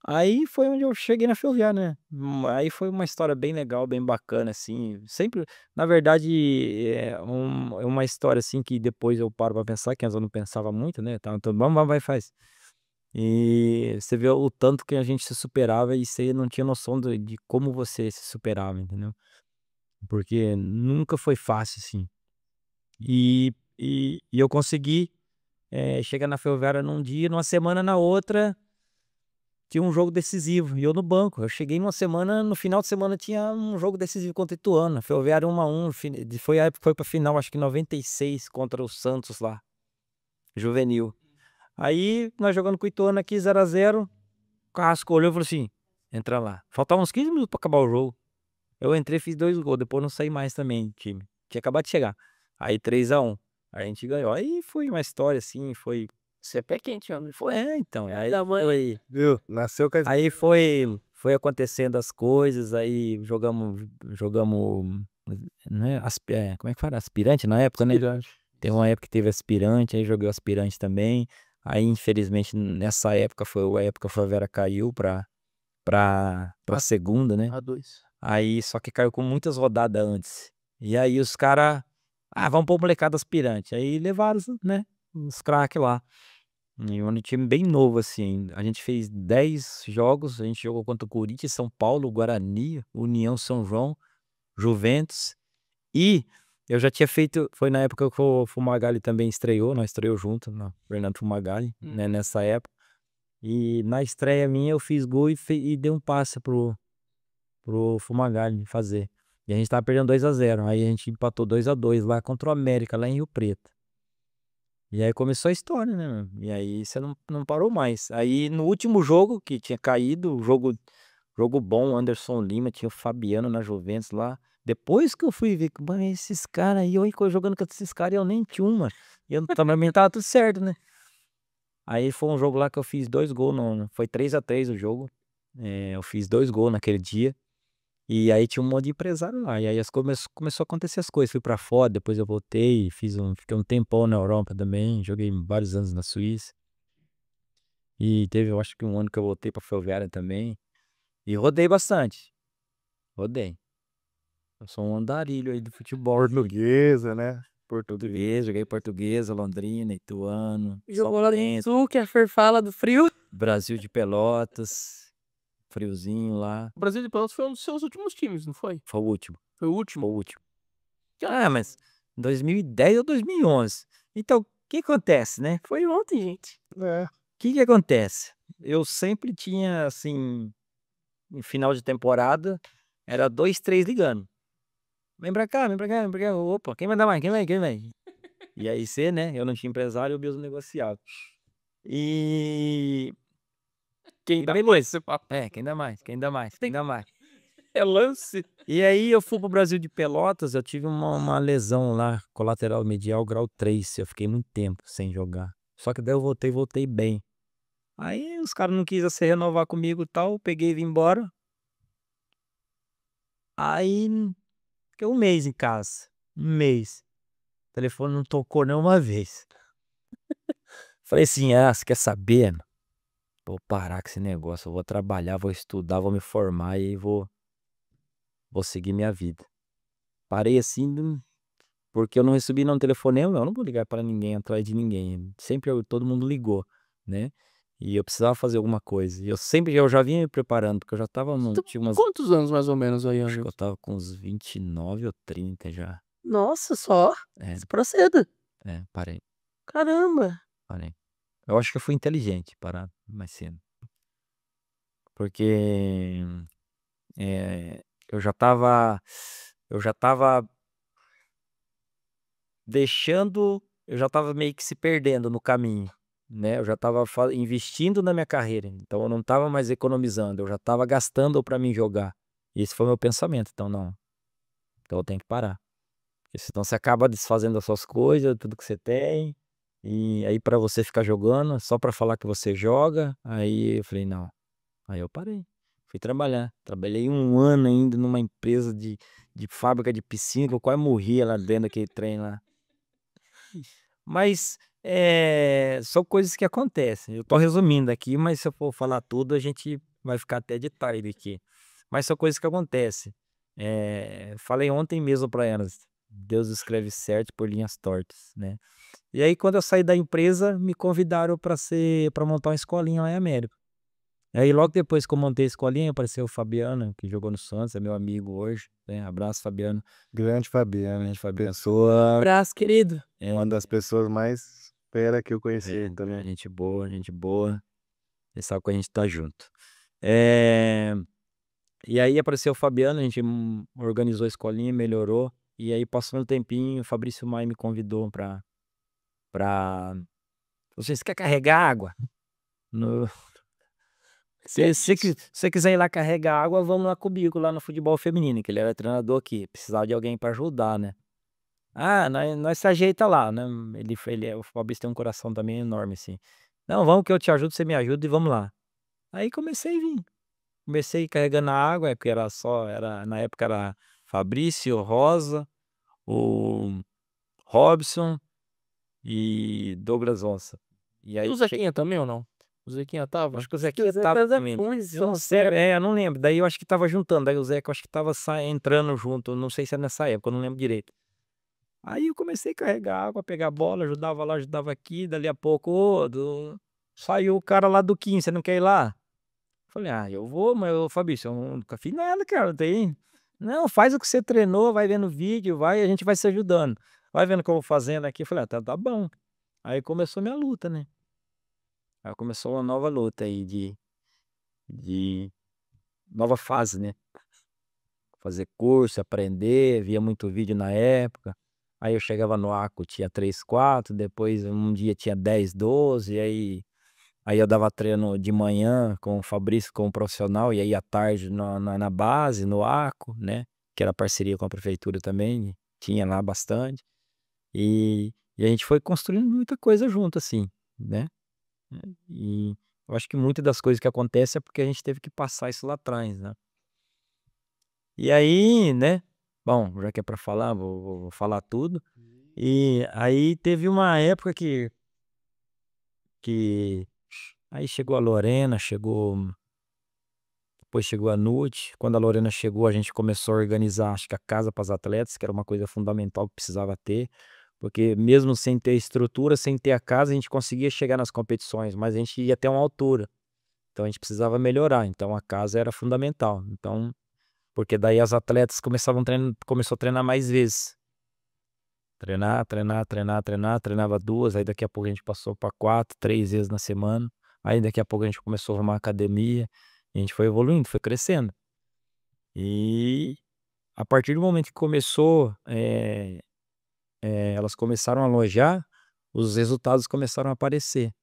Aí foi onde eu cheguei na Ferroviária, né? Aí foi uma história bem legal, bem bacana, assim. Sempre, na verdade, é uma história assim que depois eu paro pra pensar, que antes eu não pensava muito, né? Então, vamos, vai, faz. E você vê o tanto que a gente se superava e você não tinha noção de como você se superava, entendeu? Porque nunca foi fácil, assim. E eu consegui chegar na Ferroviária num dia, numa semana na outra tinha um jogo decisivo, e eu no banco. Eu cheguei numa semana, no final de semana tinha um jogo decisivo contra o Ituano. A Ferroviária 1-1, foi a época que foi pra final, acho que 96, contra o Santos lá. juvenil. Aí, nós jogando com o Ituano aqui, 0x0, o Carrasco olhou e falou assim, entra lá. Faltavam uns 15 minutos pra acabar o jogo. Eu entrei, fiz 2 gols, depois não saí mais também do time. Tinha acabado de chegar. Aí 3x1, a gente ganhou. Aí foi uma história assim, foi... Você é pé quente, homem. Foi, então, aí Da mãe. foi... Viu? Nasceu com a Aí foi acontecendo as coisas, aí jogamos, né, como é que fala? Aspirante na época, né? Teve uma época que teve aspirante, aí joguei o aspirante também. Aí, infelizmente, nessa época foi a época que a Favela caiu pra segunda, né? A2. Aí, só que caiu com muitas rodadas antes. E aí os caras, vamos pôr o molecada aspirante. Aí levaram, né, os craques lá. E um time bem novo, assim. A gente fez 10 jogos, a gente jogou contra o Corinthians, São Paulo, Guarani, União São João, Juventus. E eu já tinha feito, foi na época que o Fumagalli também estreou, nós estreou junto, Fernando Fumagalli, né, nessa época. E na estreia minha eu fiz gol e dei um passe pro Fumagalli fazer. E a gente tava perdendo 2x0. Aí a gente empatou 2x2 lá contra o América, lá em Rio Preto. E aí começou a história, né, mano? E aí você não parou mais. Aí no último jogo, que tinha caído, jogo bom, Anderson Lima, tinha o Fabiano na Juventus lá. Depois que eu fui ver, mano, esses caras aí, eu jogando com esses caras, eu nem tinha uma. E eu também tava tudo certo, né? Aí foi um jogo lá que eu fiz 2 gols, foi 3x3 o jogo. Eu fiz 2 gols naquele dia. E aí tinha um monte de empresário lá. E aí começou a acontecer as coisas. Fui pra fora, depois eu voltei, fiquei um tempão na Europa também. Joguei vários anos na Suíça. E teve, eu acho que um ano que eu voltei pra Ferroviária também. E rodei bastante. Rodei. Eu sou um andarilho aí do futebol. portuguesa, né? Português, joguei Portuguesa, Londrina, Ituano, Jogou lá no Salto, sul, que a Fer fala do frio. Brasil de Pelotas, friozinho lá. O Brasil de Pelotas foi um dos seus últimos times, não foi? Foi o último. Foi o Foi último? o último. Mas 2010 ou 2011. Então, o que acontece, né? Foi ontem, gente. É. O que acontece? Eu sempre tinha, assim, em final de temporada, era 2, 3 ligando. Vem pra cá, vem pra cá, vem pra cá. Opa, quem vai dar mais? Quem vai? E aí você, né? Eu não tinha empresário, eu mesmo negociava. E... Quem dá beleza. mais, você fala. Quem dá mais? Quem dá mais? Quem dá mais? É lance. E aí eu fui pro Brasil de Pelotas, eu tive uma lesão lá, colateral medial, grau 3. Eu fiquei muito tempo sem jogar. Só que daí eu voltei bem. Aí os caras não quiseram se renovar comigo e tal, eu peguei e vim embora. Aí fiquei um mês em casa. Um mês. O telefone não tocou nenhuma vez. Falei assim, você quer saber, mano? Vou parar com esse negócio, eu vou trabalhar, vou estudar, vou me formar e vou seguir minha vida. Parei assim, porque eu não recebi nenhum telefonema, eu não vou ligar para ninguém, atrás de ninguém. Sempre todo mundo ligou, né? E eu precisava fazer alguma coisa. E eu já vinha me preparando, porque eu já tava tinha umas, Quantos anos mais ou menos aí, acho que Ângelo? eu tava com uns 29 ou 30 já. Nossa, só. É, Proceda. parei. Caramba. Eu acho que eu fui inteligente parar mais cedo. Porque eu já tava eu já tava meio que se perdendo no caminho, né? Eu já tava investindo na minha carreira, então eu não tava mais economizando, eu já tava gastando pra mim jogar. E esse foi o meu pensamento, então não. Então eu tenho que parar. Porque senão você acaba desfazendo as suas coisas, tudo que você tem, e aí pra você ficar jogando, só pra falar que você joga, aí eu falei, não. Aí eu parei. Fui trabalhar. Trabalhei um ano ainda numa empresa de fábrica de piscina, que eu quase morria lá dentro daquele trem lá. Mas são coisas que acontecem. Eu tô resumindo aqui, mas se eu for falar tudo, a gente vai ficar até de tarde aqui. Mas são coisas que acontecem. Falei ontem mesmo para elas, Deus escreve certo por linhas tortas, né? E aí quando eu saí da empresa, me convidaram para montar uma escolinha lá em América. Aí logo depois que eu montei a escolinha, apareceu o Fabiano, que jogou no Santos, é meu amigo hoje, né? Abraço, Fabiano. Grande Fabiano, Grande Fabiano. pessoa, Abraço, querido. uma das pessoas mais fera que eu conheci também. Gente boa, gente boa. Ele sabe que a gente tá junto. E aí apareceu o Fabiano, a gente organizou a escolinha, melhorou. E aí passou um tempinho, o Fabrício Maia me convidou pra Você quer carregar água? No... Se você quiser ir lá carregar água, vamos lá comigo, lá no futebol feminino, que ele era treinador aqui. Precisava de alguém para ajudar, né? Ah, nós se ajeita lá, né? O Fabrício tem um coração também enorme, assim. Não, vamos que eu te ajudo, você me ajuda e vamos lá. Aí comecei a vir. Comecei carregando a água, porque na época era Fabrício, Rosa, o Robson e Douglas Onça. E E aí o Zequinha também ou não? O Zequinha tava? acho que o Zequinha tava também. Eu não sei, eu não lembro. Daí eu acho que tava juntando. Daí o Zeca eu acho que tava entrando junto. Não sei se é nessa época, eu não lembro direito. Aí eu comecei a carregar água, pegar bola, ajudava lá, ajudava aqui. Dali a pouco, saiu o cara lá do 15, você não quer ir lá? Falei, eu vou, mas Fabrício, eu nunca fiz nada, cara, não tem. Não, faz o que você treinou, vai vendo vídeo, a gente vai se ajudando. Vai vendo o que eu vou fazendo aqui. Eu falei, tá bom. Aí começou minha luta, né? Aí começou uma nova luta aí de nova fase, né? Fazer curso, aprender, via muito vídeo na época. Aí eu chegava no ACO, tinha 3, 4, depois um dia tinha 10, 12, aí eu dava treino de manhã com o Fabrício, com o profissional, e aí à tarde na base, no ACO, né? Que era parceria com a prefeitura também, tinha lá bastante. E a gente foi construindo muita coisa junto, assim, né? E eu acho que muitas das coisas que acontecem é porque a gente teve que passar isso lá atrás, né? E aí, né? Bom, já que é pra falar, vou falar tudo. E aí teve uma época que aí chegou a Lorena, depois chegou a Nute. Quando a Lorena chegou, a gente começou a organizar, acho que a casa para as atletas, que era uma coisa fundamental que precisava ter, porque mesmo sem ter estrutura, sem ter a casa, a gente conseguia chegar nas competições, mas a gente ia até uma altura. Então a gente precisava melhorar, então a casa era fundamental. Então, porque daí as atletas começou a treinar mais vezes. Treinava 2, aí daqui a pouco a gente passou para 4, 3 vezes na semana. Aí daqui a pouco a gente começou a arrumar academia, e a gente foi evoluindo, foi crescendo. E a partir do momento que começou, elas começaram a alojar, os resultados começaram a aparecer.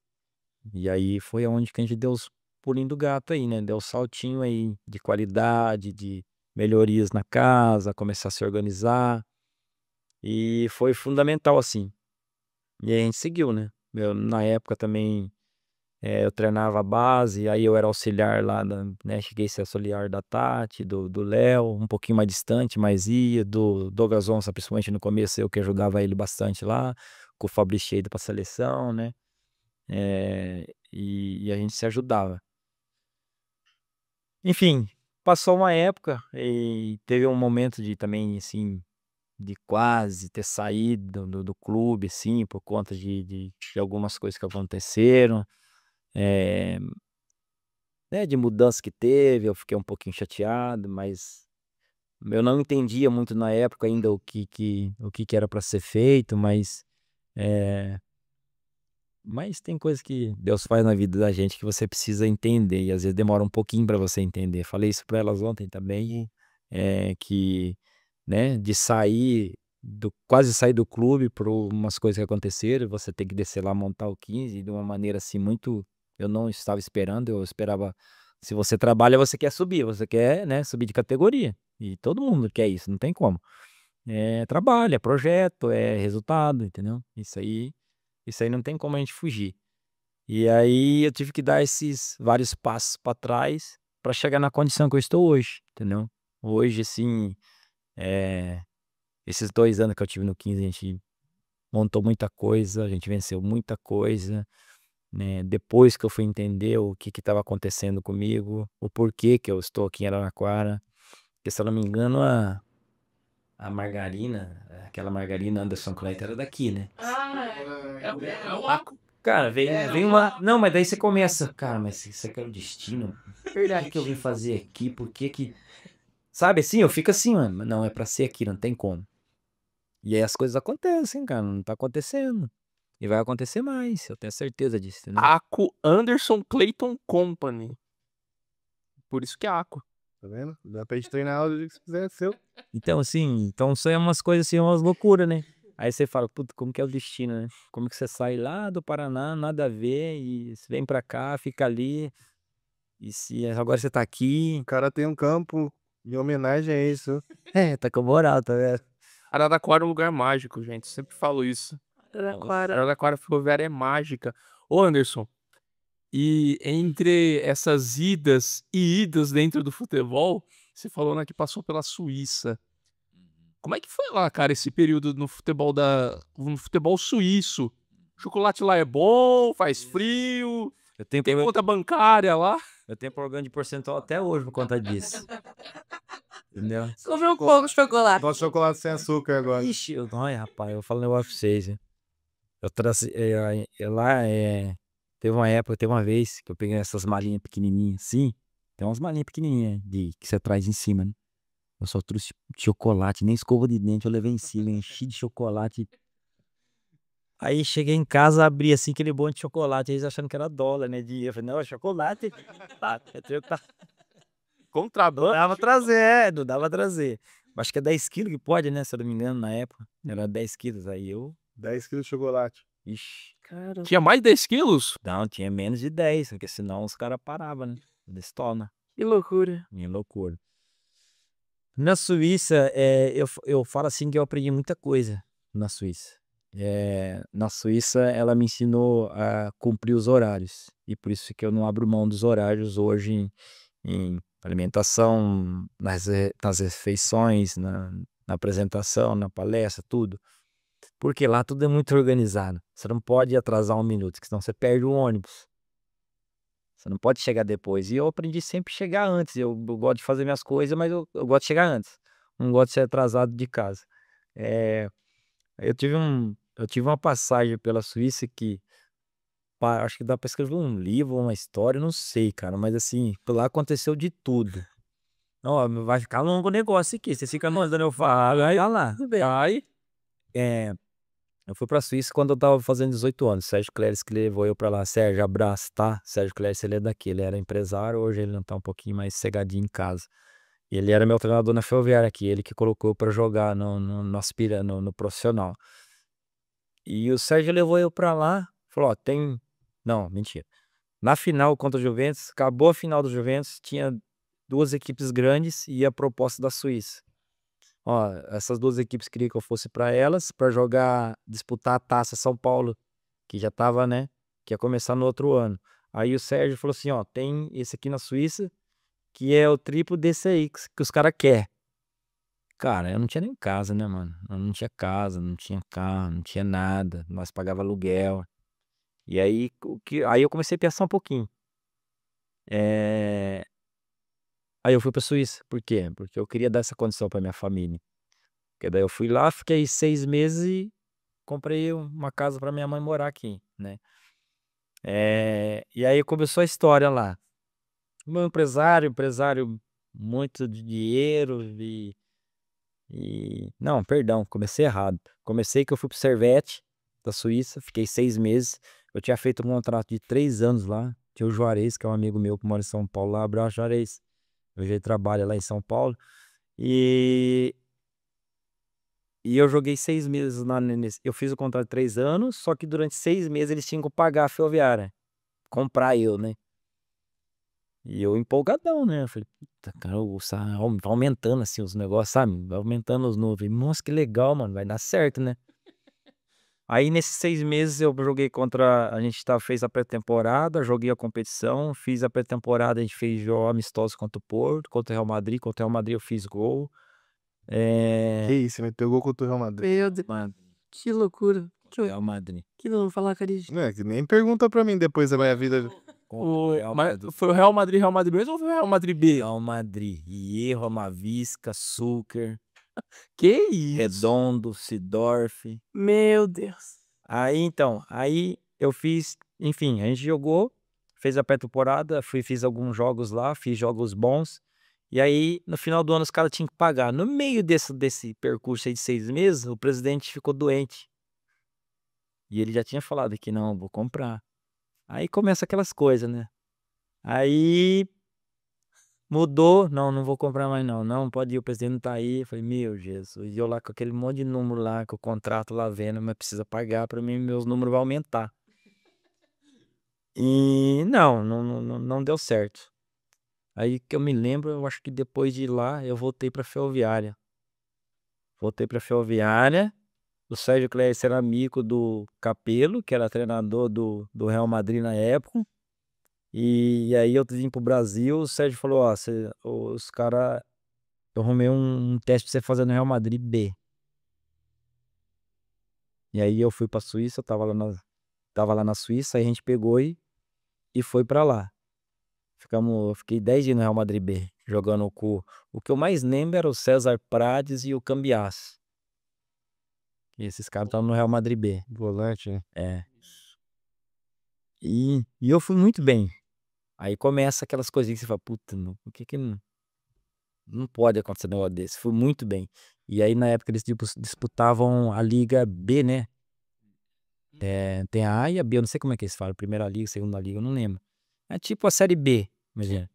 E aí foi onde que a gente deu os pulinhos do gato aí, né? Deu o saltinho aí de qualidade, de melhorias na casa, começar a se organizar. E foi fundamental, assim. E aí a gente seguiu, né? Na época também eu treinava a base, aí eu era auxiliar lá, né? Cheguei a ser auxiliar da Tati, do Léo, um pouquinho mais distante, mas ia, do Douglas Onça, principalmente no começo, eu que ajudava ele bastante lá, com o Fabrício indo pra seleção, né? E a gente se ajudava. Enfim, passou uma época e teve um momento de também, assim, de quase ter saído do clube, assim, por conta de algumas coisas que aconteceram, eh, né, de mudança que teve, eu fiquei um pouquinho chateado, mas eu não entendia muito na época ainda o que era para ser feito, eh, mas tem coisas que Deus faz na vida da gente que você precisa entender, e às vezes demora um pouquinho para você entender. Falei isso para elas ontem também, que, né, de quase sair do clube por umas coisas que aconteceram, você tem que descer lá montar o 15 de uma maneira assim muito, eu não estava esperando, eu esperava, se você trabalha, você quer subir, você quer, né, subir de categoria. E todo mundo quer isso, não tem como. É trabalho, é projeto, é resultado, entendeu? Isso aí não tem como a gente fugir. E aí eu tive que dar esses vários passos para trás para chegar na condição que eu estou hoje, entendeu? Hoje, assim, esses 2 anos que eu tive no 15, a gente montou muita coisa, a gente venceu muita coisa, né? Depois que eu fui entender o que estava acontecendo comigo, o porquê que eu estou aqui em Araraquara, porque se eu não me engano, a margarina, aquela margarina Anderson Clayton era daqui, né? É o Aco. Cara, vem uma. Não, mas daí você começa. Cara, mas isso aqui é o destino. Verdade que eu vim fazer aqui, por que que. Sabe assim, eu fico assim, mano. Não, é pra ser aqui, não tem como. E aí as coisas acontecem, cara. Não tá acontecendo. E vai acontecer mais, eu tenho certeza disso, entendeu? Aco Anderson Clayton Company. Por isso que é Aco. Tá vendo? Dá pra gente treinar o dia que você quiser, é seu. Então, assim, isso aí é umas coisas assim, umas loucuras, né? Aí você fala, puta, como que é o destino, né? Como que você sai lá do Paraná, nada a ver, e você vem pra cá, fica ali, e se agora você tá aqui, O cara tem um campo em homenagem a isso. tá com moral, tá vendo? Araraquara é um lugar mágico, gente. Sempre falo isso. Araraquara. Araraquara Ferroviária é mágica. Ô, Anderson, e entre essas idas e idas dentro do futebol, você falou, né, que passou pela Suíça. Como é que foi lá, cara, esse período no futebol suíço? O chocolate lá é bom, faz frio, Eu tenho, tem conta bancária lá. eu tenho problema de percentual até hoje por conta disso. Entendeu? Comeu um pouco de chocolate. Gosto de chocolate sem açúcar agora. Ixi, olha, rapaz, eu falo um negócio pra vocês, hein? Eu trouxe, lá, teve uma época, teve uma vez que eu peguei essas malinhas pequenininhas, assim, tem umas malinhas pequenininhas que você traz em cima, né? Eu só trouxe chocolate, nem escova de dente eu levei em cima, enchi de chocolate. Aí cheguei em casa, abri assim aquele bonde de chocolate, eles achando que era dólar, né? Eu falei, não, é chocolate. Tá, tá. Não Contrabando. dava pra trazer, não dava pra trazer. Acho que é 10 quilos que pode, né? Se eu não me engano, na época. Era 10 quilos. Aí eu. 10 quilos de chocolate. Ixi. Cara, Tinha mais de 10 quilos? Não, tinha menos de 10, porque senão os caras paravam, né? Destona. que loucura. Minha loucura. Na Suíça, eu falo assim que eu aprendi muita coisa na Suíça. Na Suíça, ela me ensinou a cumprir os horários. E por isso que eu não abro mão dos horários hoje em alimentação, nas refeições, na apresentação, na palestra, tudo. Porque lá tudo é muito organizado. Você não pode atrasar um minuto, porque senão você perde o ônibus. Você não pode chegar depois. E eu aprendi sempre a chegar antes. Eu gosto de fazer minhas coisas, mas eu gosto de chegar antes. Não gosto de ser atrasado de casa. É, eu tive uma passagem pela Suíça que acho que dá pra escrever um livro, uma história, não sei, cara. Mas assim, lá aconteceu de tudo. Ó, vai ficar longo o negócio aqui. Você fica mandando eu falar, aí olha lá. Tudo bem. Aí, Eu fui pra Suíça quando eu tava fazendo 18 anos. Sérgio Cléris que levou eu pra lá. Sérgio, abraço, tá? Sérgio Cléris, ele é daqui. Ele era empresário, hoje ele não tá um pouquinho mais cegadinho em casa. E ele era meu treinador na Ferroviária aqui. Ele que colocou eu pra jogar no profissional. E o Sérgio levou eu pra lá. Falou, ó, tem... Não, mentira. Na final contra o Juventus, acabou a final do Juventus, tinha duas equipes grandes e a proposta da Suíça. Ó, essas duas equipes queriam que eu fosse para elas, para jogar, disputar a Taça São Paulo, que já tava, né, que ia começar no outro ano. Aí o Sérgio falou assim, ó, tem esse aqui na Suíça, que é o triplo desse aí que os caras querem. Cara, eu não tinha nem casa, né, mano? Eu não tinha casa, não tinha carro, não tinha nada. Nós pagava aluguel. E aí, aí eu comecei a pensar um pouquinho. É... Aí eu fui pra Suíça. Por quê? Porque eu queria dar essa condição pra minha família. Porque daí eu fui lá, fiquei 6 meses e comprei uma casa pra minha mãe morar aqui, né? E aí começou a história lá. O meu empresário muito de dinheiro Não, perdão, comecei errado. Comecei que eu fui pro Servete da Suíça, fiquei 6 meses. Eu tinha feito um contrato de 3 anos lá. Tinha o Juarez, que é um amigo meu que mora em São Paulo lá. Abraço, Juarez. Hoje ele trabalha lá em São Paulo. E eu joguei 6 meses eu fiz o contrato de 3 anos, só que durante 6 meses eles tinham que pagar a Ferroviária. Comprar eu, né? E eu empolgadão, né? Eu falei, puta, cara, vai aumentando assim os negócios, sabe? Vai aumentando os números. Nossa, que legal, mano, vai dar certo, né? Aí nesses 6 meses eu joguei a gente fez a pré-temporada, joguei a competição, fiz a pré-temporada, a gente fez jogos amistosos contra o Porto, contra o Real Madrid, contra o Real Madrid eu fiz gol. Que isso, meteu gol contra o Real Madrid. Meu Deus, Mano, que loucura. Real Madrid. Que não falar, Cariz. Não é que nem pergunta pra mim depois da minha vida. mas foi o Real Madrid mesmo ou foi o Real Madrid B? Real Madrid, Hierro, Amavisca, Sucre, Que isso? Redondo, Sidorf. Meu Deus. Aí eu fiz, enfim, a gente jogou, fez a pré-temporada, fiz alguns jogos lá, fiz jogos bons. E aí, no final do ano, os caras tinham que pagar. No meio desse percurso aí de 6 meses, o presidente ficou doente. E ele já tinha falado que não, vou comprar. Aí começa aquelas coisas, né? Aí Mudou, não vou comprar mais não. Não, pode ir, o presidente não tá aí. Eu falei, meu Jesus. E eu lá com aquele monte de número lá, com o contrato lá vendo, mas precisa pagar pra mim, meus números vão aumentar. E não deu certo. Aí que eu me lembro, eu acho que depois de lá, eu voltei pra Ferroviária. Voltei pra Ferroviária. O Sérgio Cléis era amigo do Capello, que era treinador do Real Madrid na época. E aí eu vim pro Brasil, o Sérgio falou, ó, os caras, eu arrumei um teste pra você fazer no Real Madrid B. E aí eu fui pra Suíça, eu tava lá na Suíça, aí a gente pegou e foi pra lá. Eu fiquei 10 dias no Real Madrid B, jogando com... O que eu mais lembro era o César Prades e o Cambiás. E esses caras estavam no Real Madrid B. Volante, né? É. E eu fui muito bem. Aí começa aquelas coisinhas que você fala, puta, o que não pode acontecer um negócio desse. Fui muito bem. E aí na época eles disputavam a Liga B, né? Tem a A e a B, eu não sei como é que eles falam. Primeira Liga, Segunda Liga, eu não lembro. É tipo a Série B, imagina.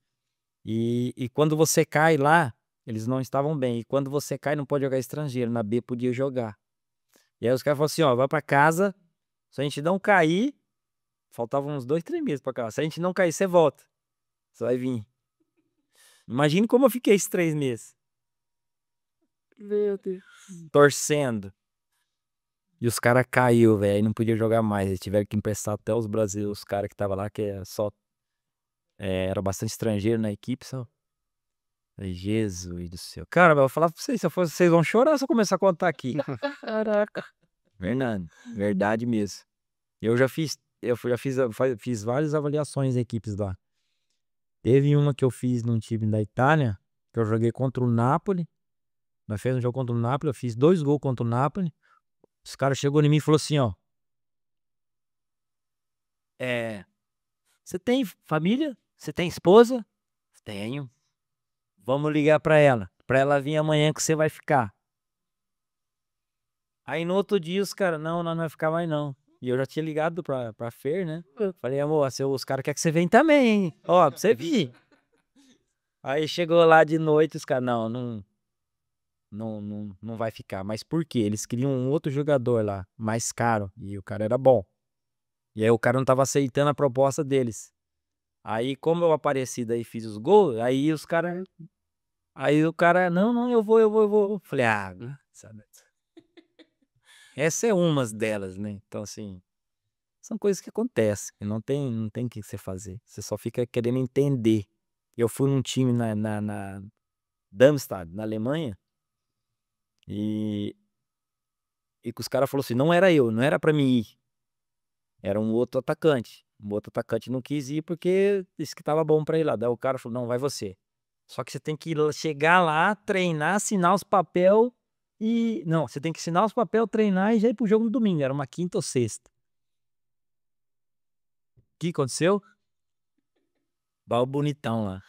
E quando você cai lá, eles não estavam bem. E quando você cai, não pode jogar estrangeiro. Na B podia jogar. E aí os caras falaram assim, ó, vai pra casa. Se a gente não cair, faltavam uns 2, 3 meses pra cá. Se a gente não cair, você volta. Você vai vir. Imagine como eu fiquei esses 3 meses. Meu Deus. Torcendo. E os caras caiu, velho. Aí não podia jogar mais. Eles tiveram que emprestar até os brasileiros, os caras que estavam lá, que era bastante estrangeiro na equipe, só. Falei, Jesus do céu. Cara, eu vou falar pra vocês, vocês vão chorar se eu começar a contar aqui. Caraca. Verdade, verdade mesmo. Eu já fiz várias avaliações em equipes lá. Teve uma que eu fiz num time da Itália, que eu joguei contra o Napoli. Nós fizemos um jogo contra o Napoli, eu fiz 2 gols contra o Napoli. Os caras chegou em mim e falou assim, ó. Você tem família? Você tem esposa? Tenho. Vamos ligar pra ela vir amanhã que você vai ficar. Aí no outro dia os caras, não vai ficar mais não. E eu já tinha ligado pra Fer, né? Falei, amor, os caras querem que você venha também, hein? Ó, pra você vir. Aí chegou lá de noite, os caras, não vai ficar. Mas por quê? Eles queriam um outro jogador lá, mais caro. E o cara era bom. E aí o cara não tava aceitando a proposta deles. Aí, como eu apareci daí fiz os gols, aí os caras. Aí o cara, não, eu vou. Falei, sabe? Essa é uma delas, né? Então, assim, são coisas que acontecem. E não tem o que você fazer. Você só fica querendo entender. Eu fui num time na Darmstadt, na Alemanha, e que os caras falaram assim, não era pra mim ir. Era um outro atacante. Um outro atacante não quis ir porque disse que tava bom pra ir lá. Daí o cara falou, não, vai você. Só que você tem que chegar lá, treinar, assinar os papel e... Não, você tem que assinar os papel, treinar e já ir pro jogo no domingo. Era uma quinta ou sexta. O que aconteceu? Bal bonitão lá.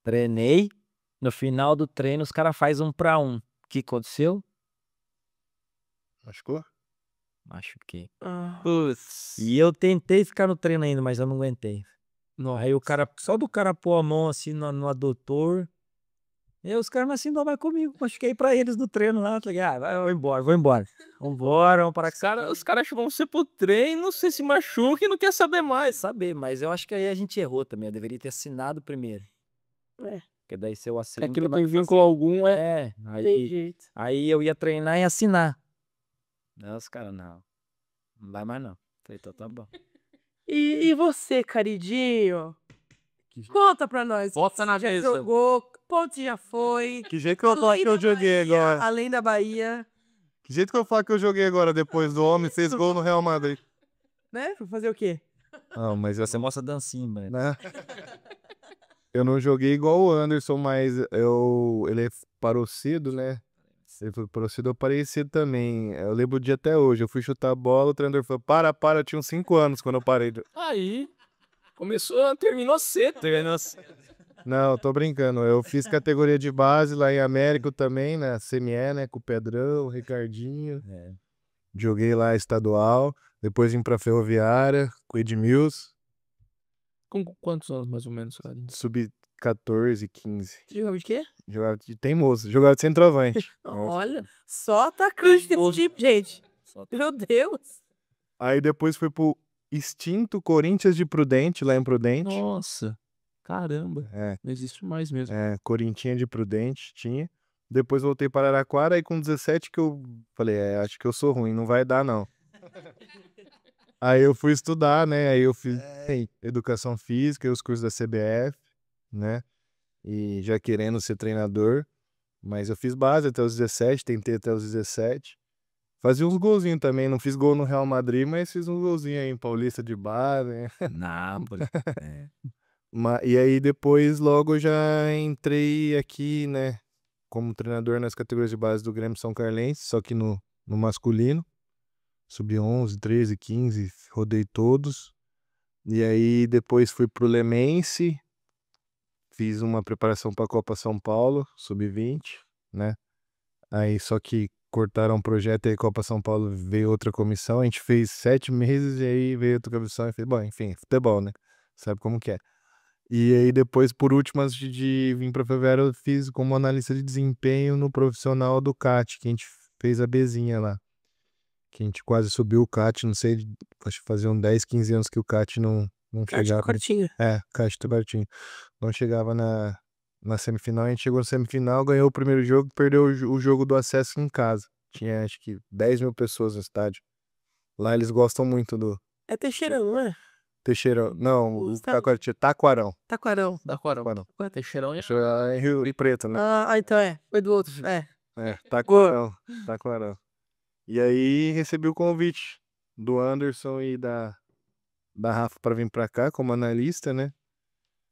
Treinei. No final do treino, os caras fazem 1-1. O que aconteceu? Machucou? Machuquei. Putz. E eu tentei ficar no treino ainda, mas eu não aguentei. Nossa. Aí o cara, só do cara pôr a mão assim no adutor. E aí os caras assim, não vai comigo. Machuquei pra eles no treino lá. Falei, vou embora. Vamos parar com Os caras chamam você pro treino, você se machuca e não quer saber mais. saber, mas eu acho que aí a gente errou também. Eu deveria ter assinado primeiro. Porque daí se eu assino. É que não tem vínculo algum, É, Tem jeito. aí eu ia treinar e assinar. Não, os caras, não vai mais não. Falei, então tá bom. E você, Caridinho? Conta pra nós. Bota na Já mesa. jogou, ponte já foi. Que jeito que eu falar que eu joguei agora? Além da Bahia, Que jeito que eu falar que eu joguei agora depois do homem, 6 gols no Real Madrid? né? Pra fazer o quê? Não, mas Você mostra dancinha, mano. né? Eu não joguei igual o Anderson, mas ele parou cedo, né? Ele foi parou cedo, eu parei cedo também. Eu lembro o dia até hoje. Eu fui chutar a bola, o treinador falou: para, eu tinha uns 5 anos quando eu parei. Aí, terminou cedo. Não, tô brincando. Eu fiz categoria de base lá em Américo também, na CME, né? Com o Pedrão, o Ricardinho. É. Joguei lá estadual. Depois vim pra Ferroviária, com o Edmilson. Com quantos anos, mais ou menos, cara? 14, 15. Você jogava de quê? Jogava de teimoso, jogava de centroavante. Olha, só atacante desse tipo, gente. Meu Deus. Aí depois fui pro extinto Corinthians de Prudente, lá em Prudente. Nossa, caramba. É, Não existe mais mesmo. Corintinha de Prudente, tinha. Depois voltei para Araraquara e com 17 que eu falei, acho que eu sou ruim, não vai dar não. Aí eu fui estudar, né? Aí eu fiz educação física e os cursos da CBF, né? E já querendo ser treinador. Mas eu fiz base até os 17, tentei até os 17. Fazia uns golzinhos também, não fiz gol no Real Madrid, mas fiz uns golzinhos aí em Paulista de base. Nápoles. É. E aí depois logo eu já entrei aqui, né? Como treinador nas categorias de base do Grêmio São Carlense, só que no masculino. Sub-11, 13, 15, rodei todos. E aí depois fui pro Lemense, fiz uma preparação para a Copa São Paulo, Sub-20, né? Aí só que cortaram o projeto e aí Copa São Paulo veio outra comissão, a gente fez 7 meses e aí veio outra comissão e fez, bom, enfim, futebol, né? Sabe como que é. E aí depois, por último, antes de vir pra Ferroviária, eu fiz como analista de desempenho no profissional do CAT, que a gente fez a Bzinha lá. Que a gente quase subiu o CAT, não sei, acho que faziam 10, 15 anos que o CAT não chegava. Cortinho. CAT do Bartinho. Não chegava na semifinal, a gente chegou na semifinal, ganhou o primeiro jogo, perdeu o jogo do acesso em casa. Tinha acho que 10 mil pessoas no estádio. Lá eles gostam muito do É Teixeirão, não é? Teixeirão. Não, O o estádio. Taquarão. Taquarão. Da Corão. Taquarão. Teixeirão é... Isso é em Rio Preto, né? Então é. Foi do outro. É. Taquarão. Taquarão. E aí recebi o convite do Anderson e da Rafa para vir para cá como analista, né?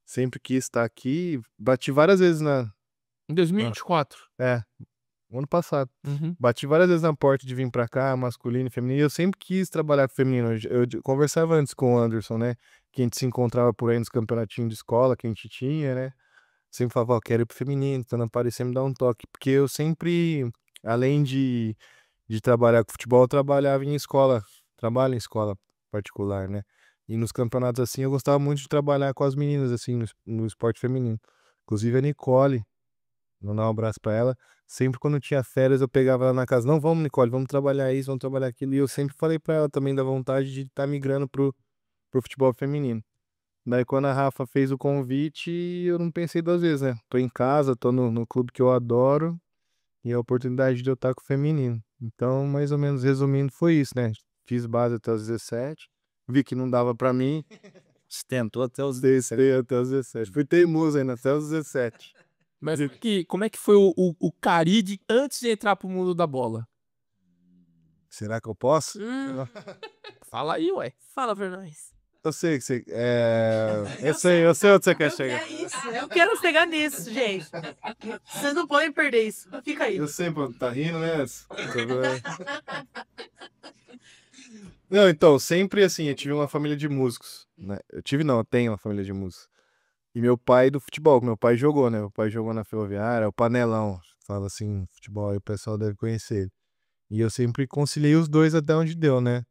Sempre quis estar aqui. Bati várias vezes Em 2024. ano passado. Uhum. Bati várias vezes na porta de vir pra cá, masculino e feminino. E eu sempre quis trabalhar com feminino. Eu conversava antes com o Anderson, né? Que a gente se encontrava por aí nos campeonatinhos de escola que a gente tinha, né? Sempre falava, ó, quero ir pro feminino, então não aparecer me dar um toque. Porque eu sempre, além de trabalhar com futebol, eu trabalhava em escola. Trabalho em escola particular, né? E nos campeonatos assim, eu gostava muito de trabalhar com as meninas, assim, no esporte feminino. Inclusive a Nicole, vou dar um abraço pra ela. Sempre quando tinha férias, eu pegava ela na casa. Não, vamos, Nicole, vamos trabalhar isso, vamos trabalhar aquilo. E eu sempre falei pra ela também da vontade de estar migrando pro futebol feminino. Daí quando a Rafa fez o convite, eu não pensei duas vezes, né? Tô em casa, tô no clube que eu adoro. E a oportunidade de eu estar com o feminino. Então, mais ou menos resumindo, foi isso, né? Fiz base até os 17. Vi que não dava pra mim. Se tentou até os Testei até os 17. Fui teimoso ainda até os 17. Mas como é que foi o Caride antes de entrar pro mundo da bola? Será que eu posso? Fala aí, ué. Fala pra nós. Eu sei que você. Eu sei onde você quer chegar. É isso. Eu quero chegar nisso, gente. Vocês não podem perder isso. Fica aí. Eu sei, pô, tá rindo, né? Não, então, sempre assim, eu tive uma família de músicos, né? Eu tenho uma família de músicos. E meu pai do futebol, meu pai jogou, né? Meu pai jogou na Ferroviária, o Panelão, fala assim, futebol, aí o pessoal deve conhecer ele. E eu sempre conciliei os dois até onde deu, né?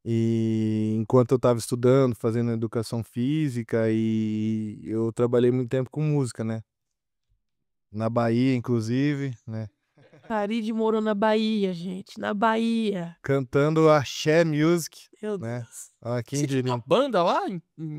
E enquanto eu tava estudando, fazendo educação física, e eu trabalhei muito tempo com música, né? Na Bahia, inclusive, né? Caride morou na Bahia, gente. Na Bahia. Cantando axé music, Meu né? Deus. Ah, quem Você tinha diria? uma banda lá?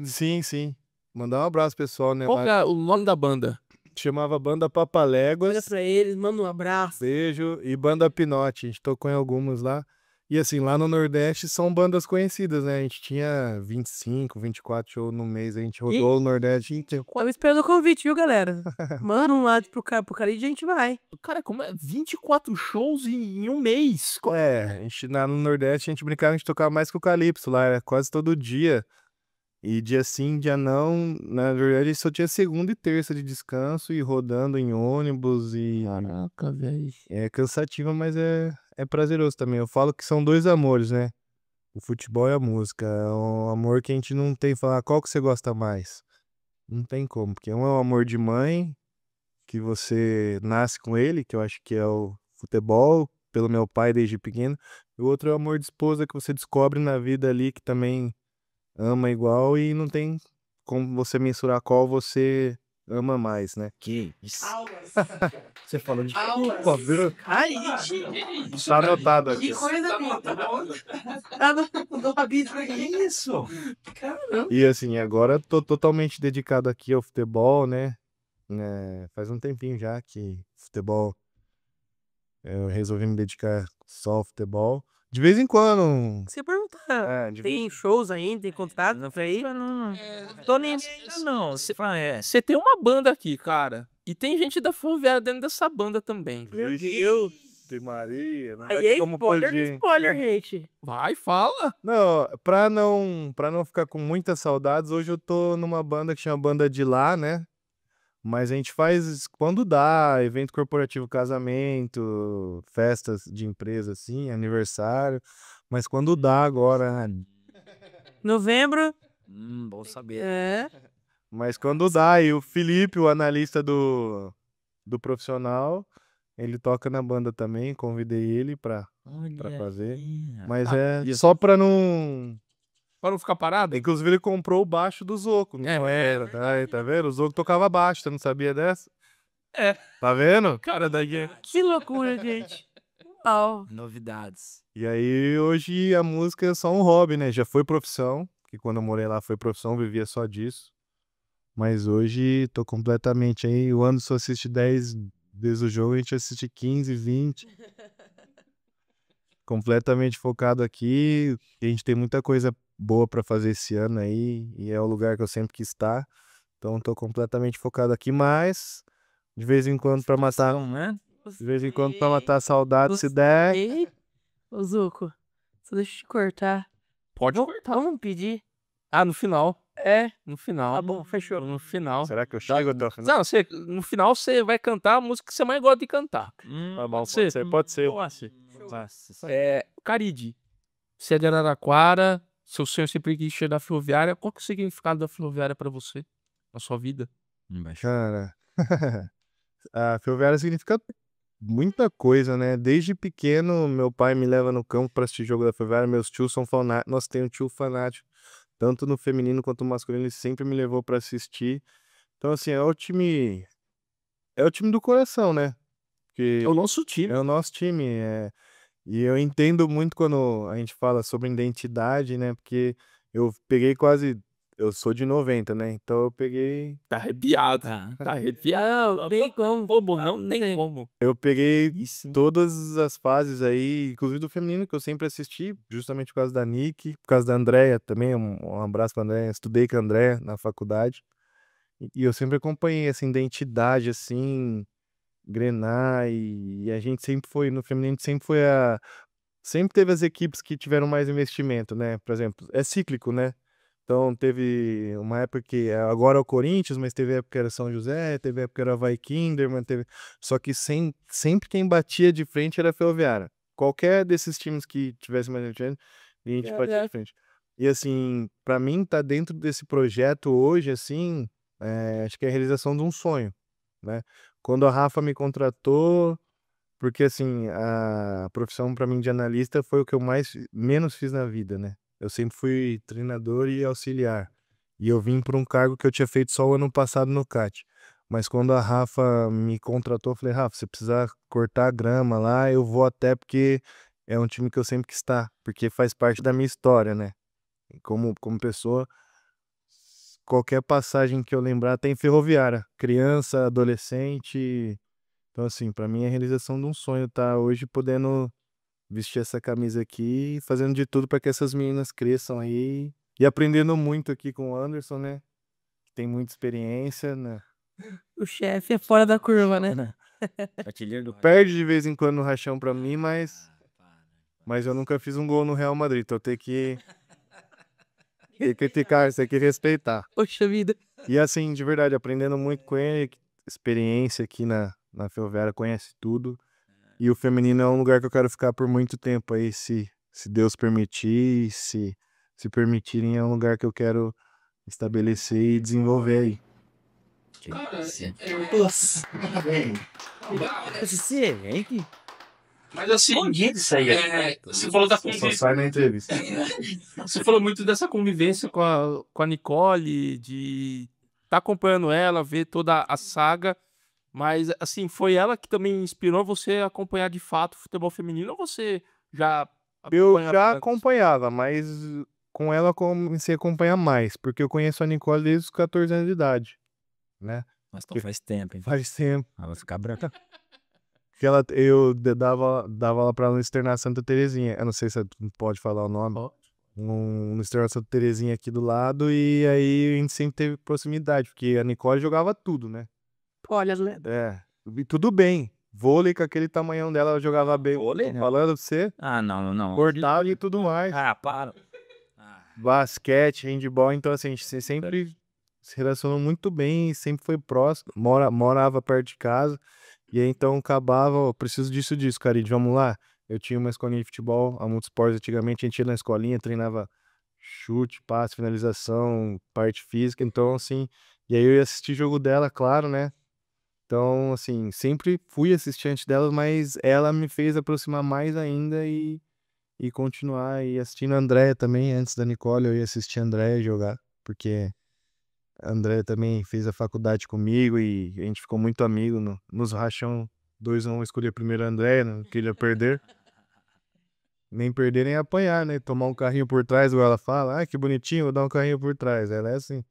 Sim, sim. Mandar um abraço, pessoal, né? Qual que é o nome da banda? Chamava Banda Olha Papaléguas. pra eles, manda um abraço. Beijo. E Banda Pinote. A gente tocou em algumas lá. E assim, lá no Nordeste são bandas conhecidas, né? A gente tinha 25, 24 shows no mês. A gente rodou o Nordeste inteiro. Tava esperando o convite, viu, galera? Manda um lado pro Caride e a gente vai. Cara, como é 24 shows em um mês? A gente, no Nordeste a gente brincava de tocar mais que o Calypso lá. Era quase todo dia. E dia sim, dia não. Na verdade, só tinha segunda e terça de descanso e rodando em ônibus e. Caraca, velho. É cansativo, mas é prazeroso também. Eu falo que são dois amores, né? O futebol e a música. É um amor que a gente não tem que falar qual que você gosta mais. Não tem como, porque um é o amor de mãe, que você nasce com ele, que eu acho que é o futebol, pelo meu pai desde pequeno. E o outro é o amor de esposa que você descobre na vida ali, que também ama igual e não tem como você mensurar qual você ama mais, né? Que isso? Você falou de Aulas. viu? Ai, Tá anotado aqui. que coisa linda. Ah, não rabisco aqui. Isso? Caramba. E assim, agora eu tô totalmente dedicado aqui ao futebol, né? Faz um tempinho já que futebol eu resolvi me dedicar só ao futebol. De vez em quando. Você perguntar, De tem shows ainda, tem contrato pra ir? Não. Tô nem Ainda não. Você fala, Você tem uma banda aqui, cara. E tem gente da Ferroviária dentro dessa banda também. Meu Deus. de Maria, né? Aí é Como spoiler, podia. spoiler, gente. Vai, fala. Não, pra não ficar com muitas saudades, hoje eu tô numa banda que chama Banda de Lá, né? Mas a gente faz quando dá, evento corporativo, casamento, festas de empresa, assim, aniversário. Mas quando dá agora, Novembro, bom saber. mas quando dá, e o Felipe, o analista do profissional, ele toca na banda também, convidei ele pra fazer. Mas só pra não. Pra não ficar parado? Inclusive, ele comprou o baixo do Zoco. Tá vendo? O Zoco tocava baixo, você não sabia dessa? É. Tá vendo? Cara, daí. que loucura, gente. Uau. Novidades. E aí, hoje a música é só um hobby, né? Já foi profissão, que quando eu morei lá foi profissão, vivia só disso. Mas hoje tô completamente aí. O Anderson assiste 10 vezes o jogo, a gente assiste 15, 20. Completamente focado aqui. A gente tem muita coisa boa pra fazer esse ano aí. E é o lugar que eu sempre quis estar. Então tô completamente focado aqui, mas de vez em quando pra matar. Né? De vez em quando pra matar a saudade, se der. Ei, ô Zuko, só deixa eu te cortar. Pode cortar. Vamos pedir? Ah, no final. No final. Tá bom, fechou. No final. Será que eu chego até o final? Não, no final você vai cantar a música que você mais gosta de cantar. Tá bom, ser? pode ser. Caride, você é de Araraquara, seu sonho sempre quis ser da Ferroviária. Qual que é o significado da Ferroviária pra você, na sua vida? Cara, a Ferroviária significa muita coisa, né? Desde pequeno, meu pai me leva no campo pra assistir jogo da Ferroviária. Meus tios são fanáticos. Nós temos um tio fanático, tanto no feminino quanto no masculino. Ele sempre me levou pra assistir. Então, assim, é o time do coração, né? Porque É o nosso time. é o nosso time. E eu entendo muito quando a gente fala sobre identidade, né? Porque eu peguei quase. Eu sou de 90, né? Então eu peguei. Tá arrepiado. Ah. Tá arrepiado. Não, nem como. Não, nem como. Eu peguei Isso. todas as fases aí, inclusive do feminino, que eu sempre assisti, justamente por causa da Nick, por causa da Andréia também. Um abraço pra Andréia. Estudei com a Andréia na faculdade. E eu sempre acompanhei essa identidade, assim, engrenar. E a gente sempre foi, no feminino, sempre teve as equipes que tiveram mais investimento, né? Por exemplo, é cíclico, né? Então teve uma época que agora é o Corinthians, mas teve época que era São José, teve época que era Vai Kinderman, só que sempre quem batia de frente era a Ferroviária. Qualquer desses times que tivesse mais investimento, a gente batia de frente. E assim, pra mim tá dentro desse projeto hoje, assim, acho que é a realização de um sonho, né? Quando a Rafa me contratou, porque assim, a profissão pra mim de analista foi o que eu menos fiz na vida, né? Eu sempre fui treinador e auxiliar. E eu vim por um cargo que eu tinha feito só o ano passado no CAT. Mas quando a Rafa me contratou, eu falei, Rafa, você precisa cortar a grama lá, eu vou até porque é um time que eu sempre quis estar, porque faz parte da minha história, né? Como pessoa, qualquer passagem que eu lembrar tem Ferroviária. Criança, adolescente. Então, assim, pra mim é a realização de um sonho tá hoje podendo vestir essa camisa aqui e fazendo de tudo para que essas meninas cresçam aí e aprendendo muito aqui com o Anderson, né? Que tem muita experiência, né? O chefe é fora da curva, né? Artilheiro do Perde de vez em quando no rachão pra mim, mas eu nunca fiz um gol no Real Madrid, então tem que criticar, tem que respeitar. Poxa vida. E assim, de verdade, aprendendo muito com ele, experiência aqui na Ferroviária, conhece tudo. E o feminino é um lugar que eu quero ficar por muito tempo aí, se Deus permitir, se permitirem, é um lugar que eu quero estabelecer e desenvolver aí. Mas assim, você falou da convivência. Só sai na entrevista. Você falou muito dessa convivência com a Nicole, de tá acompanhando ela, ver toda a saga, mas, assim, foi ela que também inspirou você a acompanhar de fato o futebol feminino ou você já Eu acompanhava já antes? acompanhava, mas com ela eu comecei a acompanhar mais, porque eu conheço a Nicole desde os 14 anos de idade, né? Mas então faz tempo, hein? Faz tempo. Ela vai ficar branca. Que dava aula pra ela no Externato Santa Terezinha. Eu não sei se pode falar o nome. No Externato Santa Terezinha aqui do lado. E aí a gente sempre teve proximidade, porque a Nicole jogava tudo, né? Olha, as lendas. É. E tudo bem. Vôlei com aquele tamanhão dela, ela jogava bem. Vôlei, Tô né? falando pra você. Ah, não. Cortava e tudo mais. Ah, para. Ah, Basquete, handball. Então, assim, a gente sempre se relacionou muito bem, sempre foi próximo. Morava perto de casa. E aí, então, acabava, ó, preciso disso, Carid, vamos lá? Eu tinha uma escolinha de futebol, a Multisports antigamente, a gente ia na escolinha, treinava chute, passe, finalização, parte física, então, assim, e aí eu ia assistir jogo dela, claro, né? Então, assim, sempre fui assistir antes dela, mas ela me fez aproximar mais ainda e continuar, e assistindo a Andréia também, antes da Nicole, eu ia assistir a Andréia jogar, porque a Andréia também fez a faculdade comigo e a gente ficou muito amigo nos rachão 2-1, eu escolhi primeiro a Andréia, não queria perder. Nem perder, nem apanhar, né? Tomar um carrinho por trás, igual ela fala. Ah, que bonitinho, vou dar um carrinho por trás. Ela é assim.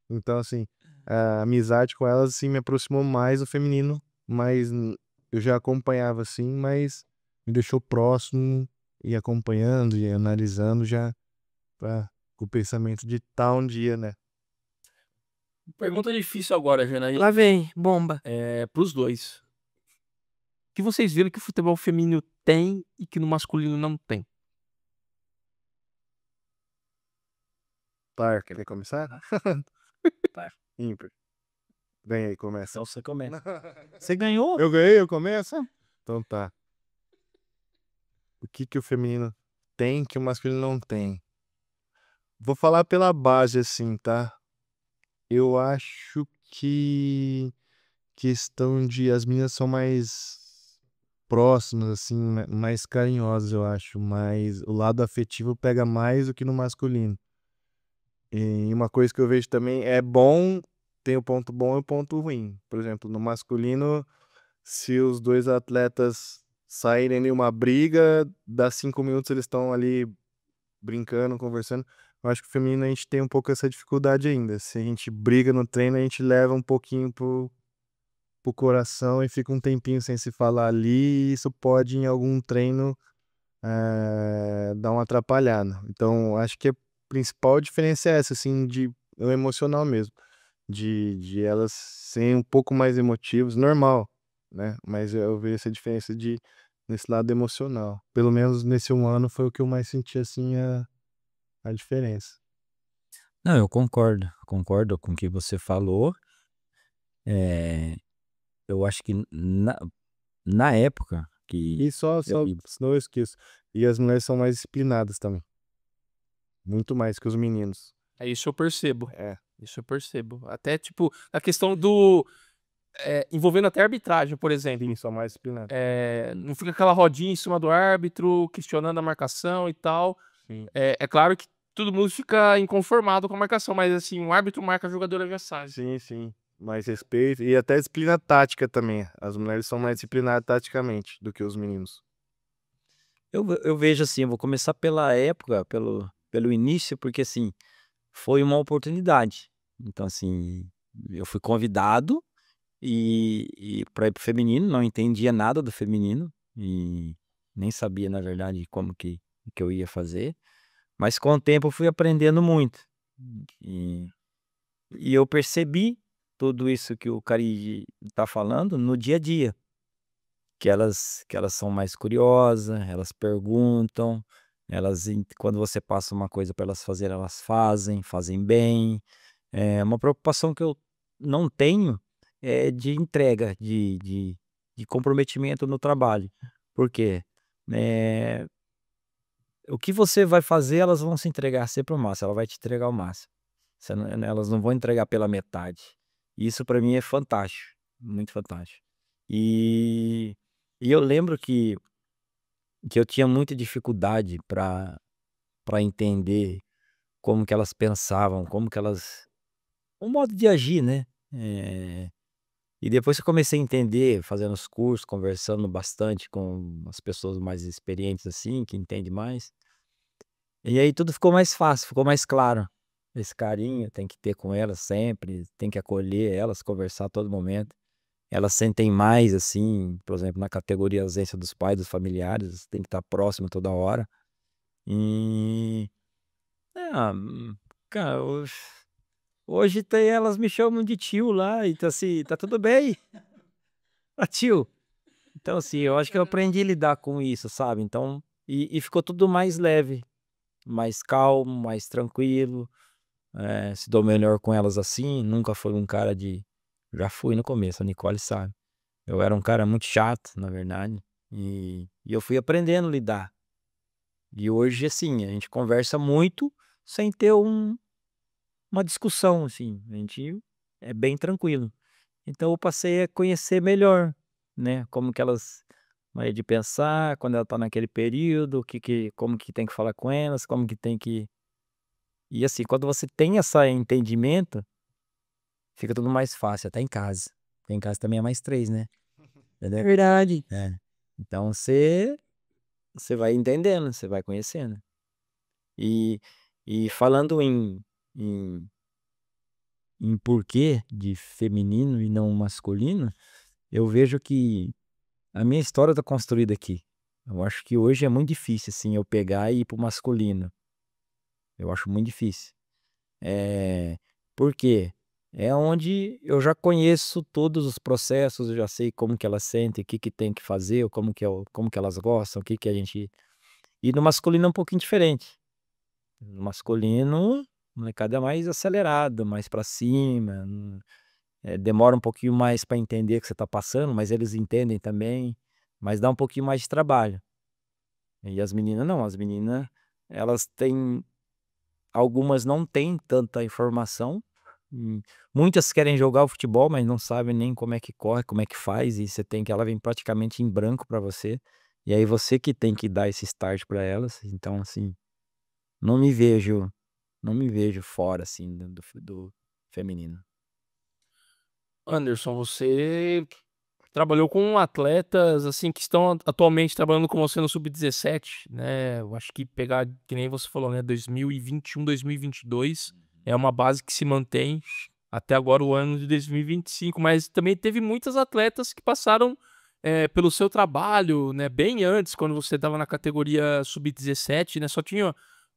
Então, assim, a amizade com ela, assim, me aproximou mais do feminino. Mas eu já acompanhava, assim, mas me deixou próximo e acompanhando e analisando já com o pensamento de tal um dia, né? Pergunta difícil agora, Janaína. Lá vem, bomba. Pros dois. O que vocês viram que o futebol feminino tem e que no masculino não tem? Par, quer começar? Par. Ímpar. Vem aí, começa. então você começa. Você ganhou? Eu ganhei, eu começo? Então tá. O que o feminino tem que o masculino não tem? Vou falar pela base, assim, tá? Eu acho que questão de as meninas são mais próximas, assim, mais carinhosas, eu acho. Mas o lado afetivo pega mais do que no masculino. E uma coisa que eu vejo também é bom, tem o ponto bom e o ponto ruim. Por exemplo, no masculino, se os dois atletas saírem em uma briga, dá 5 minutos eles estão ali brincando, conversando. Eu acho que o feminino a gente tem um pouco essa dificuldade ainda. Se a gente briga no treino, a gente leva um pouquinho pro coração e fica um tempinho sem se falar ali, e isso pode em algum treino dar uma atrapalhada. Então, acho que a principal diferença é essa, assim, de o emocional mesmo. De elas serem um pouco mais emotivas, normal, né? Mas eu vejo essa diferença nesse lado emocional. Pelo menos nesse 1 ano foi o que eu mais senti, assim, a diferença. Não, eu concordo com o que você falou. É, eu acho que na época que E senão eu esqueço. E as mulheres são mais disciplinadas também. Muito mais que os meninos. É isso eu percebo. É. Isso eu percebo. Até, tipo, a questão do... envolvendo até arbitragem, por exemplo. Sim, são mais disciplinadas. Não fica aquela rodinha em cima do árbitro, questionando a marcação e tal. Sim. É claro que todo mundo fica inconformado com a marcação, mas assim, o árbitro marca o jogador adversário. Sim, sim. Mais respeito. E até disciplina tática também. As mulheres são mais disciplinadas taticamente do que os meninos. eu vejo assim, eu vou começar pela época, pelo início, porque assim, foi uma oportunidade. Então, assim, eu fui convidado para ir pro feminino, não entendia nada do feminino e nem sabia, na verdade, como que eu ia fazer. Mas com o tempo eu fui aprendendo muito. E, e eu percebi tudo isso que o Cari tá falando no dia a dia. Que elas são mais curiosas, elas perguntam, quando você passa uma coisa para elas fazer, elas fazem bem. É uma preocupação que eu não tenho é de entrega, de comprometimento no trabalho. Por quê? Eh, o que você vai fazer, elas vão se entregar sempre o máximo, ela vai te entregar o máximo. Elas não vão entregar pela metade. Isso para mim é fantástico, muito fantástico. E, e eu lembro que eu tinha muita dificuldade para entender como que elas pensavam, como que elas um modo de agir, né? E depois que eu comecei a entender, fazendo os cursos, conversando bastante com as pessoas mais experientes assim, que entendem mais. E aí tudo ficou mais fácil, ficou mais claro. Esse carinho tem que ter com elas sempre, tem que acolher elas, conversar a todo momento. Elas sentem mais assim, por exemplo, na categoria ausência dos pais, dos familiares, tem que estar próximo toda hora. E cara, hoje elas me chamam de tio lá, então assim, tá tudo bem, tio. Então assim, eu acho que eu aprendi a lidar com isso, sabe? Então, e ficou tudo mais leve, mais calmo, mais tranquilo. Se dou melhor com elas assim, nunca fui um cara de. Já fui no começo, a Nicole sabe. Eu era um cara muito chato, na verdade, e eu fui aprendendo a lidar. E hoje, assim, a gente conversa muito sem ter uma discussão, assim, a gente é bem tranquilo. Então eu passei a conhecer melhor, né, como que elas maneira de pensar, quando ela tá naquele período, como que tem que falar com elas, como que tem que e assim, quando você tem esse entendimento, fica tudo mais fácil, até em casa. Porque em casa também é mais 3, né, É entendeu? verdade. É. Então você vai entendendo, você vai conhecendo. E falando em porquê de feminino e não masculino, eu vejo que a minha história tá construída aqui. Eu acho que hoje é muito difícil, assim, eu pegar e ir pro masculino. Eu acho muito difícil. Por quê? É onde eu já conheço todos os processos, eu já sei como que elas sentem, o que que tem que fazer, ou como que elas gostam, o que que a gente... E no masculino é um pouquinho diferente. No masculino, a molecada é mais acelerado, mais pra cima, demora um pouquinho mais para entender o que você tá passando, mas eles entendem também, mas dá um pouquinho mais de trabalho. E as meninas não, as meninas, elas têm, algumas não têm tanta informação, muitas querem jogar o futebol, mas não sabem nem como é que corre, como é que faz, e ela vem praticamente em branco para você, e aí você que tem que dar esse start para elas, então assim, não me vejo, não me vejo fora assim do feminino. Anderson, você trabalhou com atletas assim que estão atualmente trabalhando com você no sub-17, né? Eu acho que pegar, que nem você falou, né, 2021, 2022 é uma base que se mantém até agora o ano de 2025, mas também teve muitas atletas que passaram pelo seu trabalho, né, bem antes, quando você estava na categoria sub-17, né? Só tinha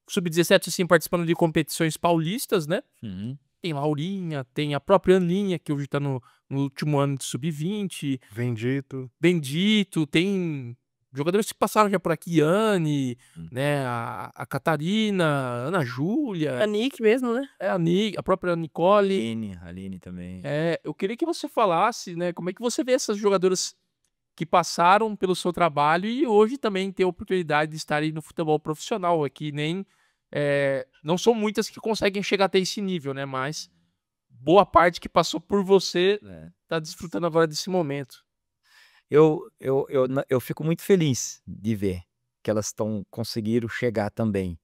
sub-17 assim participando de competições paulistas, né? Uhum. Tem Laurinha, tem a própria Aninha, que hoje tá no último ano de sub-20. Bendito. Bendito, tem jogadores que passaram já por aqui, Yane, Hum. né, a Catarina, Ana Júlia, A Nick mesmo, né? a própria Nicole. Aline também. Eu queria que você falasse, né, como é que você vê essas jogadoras que passaram pelo seu trabalho e hoje também tem a oportunidade de estarem no futebol profissional. Aqui nem não são muitas que conseguem chegar até esse nível, né? Mas boa parte que passou por você tá desfrutando agora desse momento. Eu fico muito feliz de ver que elas conseguiram chegar também,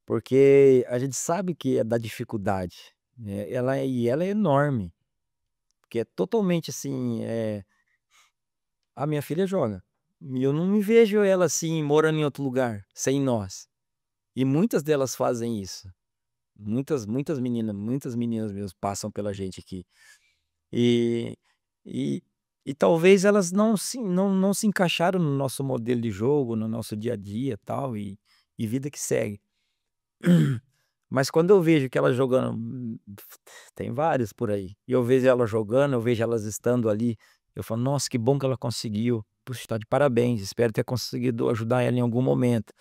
porque a gente sabe que é da dificuldade, né? Ela é enorme, porque é totalmente assim, a minha filha joga, e eu não me vejo ela assim morando em outro lugar, sem nós. E muitas delas fazem isso. Muitas meninas mesmo passam pela gente aqui. E, e, e talvez elas não se encaixaram no nosso modelo de jogo, no nosso dia a dia tal, e vida que segue. Mas quando eu vejo que elas jogando, tem vários por aí, e eu vejo elas jogando, eu vejo elas estando ali, eu falo, nossa, que bom que ela conseguiu. Puxa, tá de parabéns, espero ter conseguido ajudar ela em algum momento.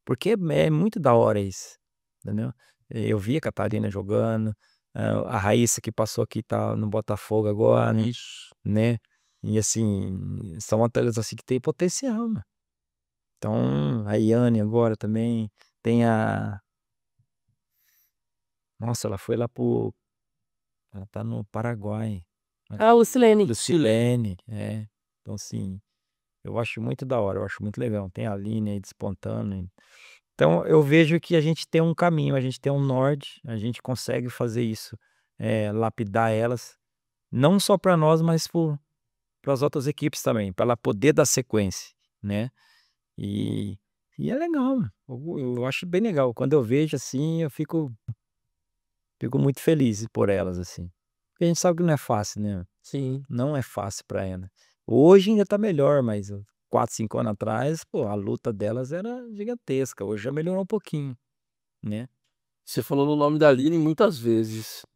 Porque é muito da hora isso, entendeu? Eu vi a Catarina jogando, a Raíssa que passou aqui tá no Botafogo agora, Isso. né? E assim, são atletas assim que tem potencial, mano. Então, a Yane agora também tem nossa, ela foi lá ela tá no Paraguai. A Lucilene. Lucilene, Então, assim, eu acho muito da hora, eu acho muito legal. Tem a Aline aí despontando. Então, eu vejo que a gente tem um caminho, a gente tem um norte, a gente consegue fazer isso lapidar elas, não só para nós, mas para as outras equipes também, para ela poder dar sequência, né? E é legal, eu acho bem legal. Quando eu vejo assim, eu fico muito feliz por elas, assim. Porque a gente sabe que não é fácil, né? Sim. Não é fácil para ela. Hoje ainda tá melhor, mas 4, 5 anos atrás, pô, a luta delas era gigantesca. Hoje já melhorou um pouquinho, né? Você falou no nome da Aline muitas vezes.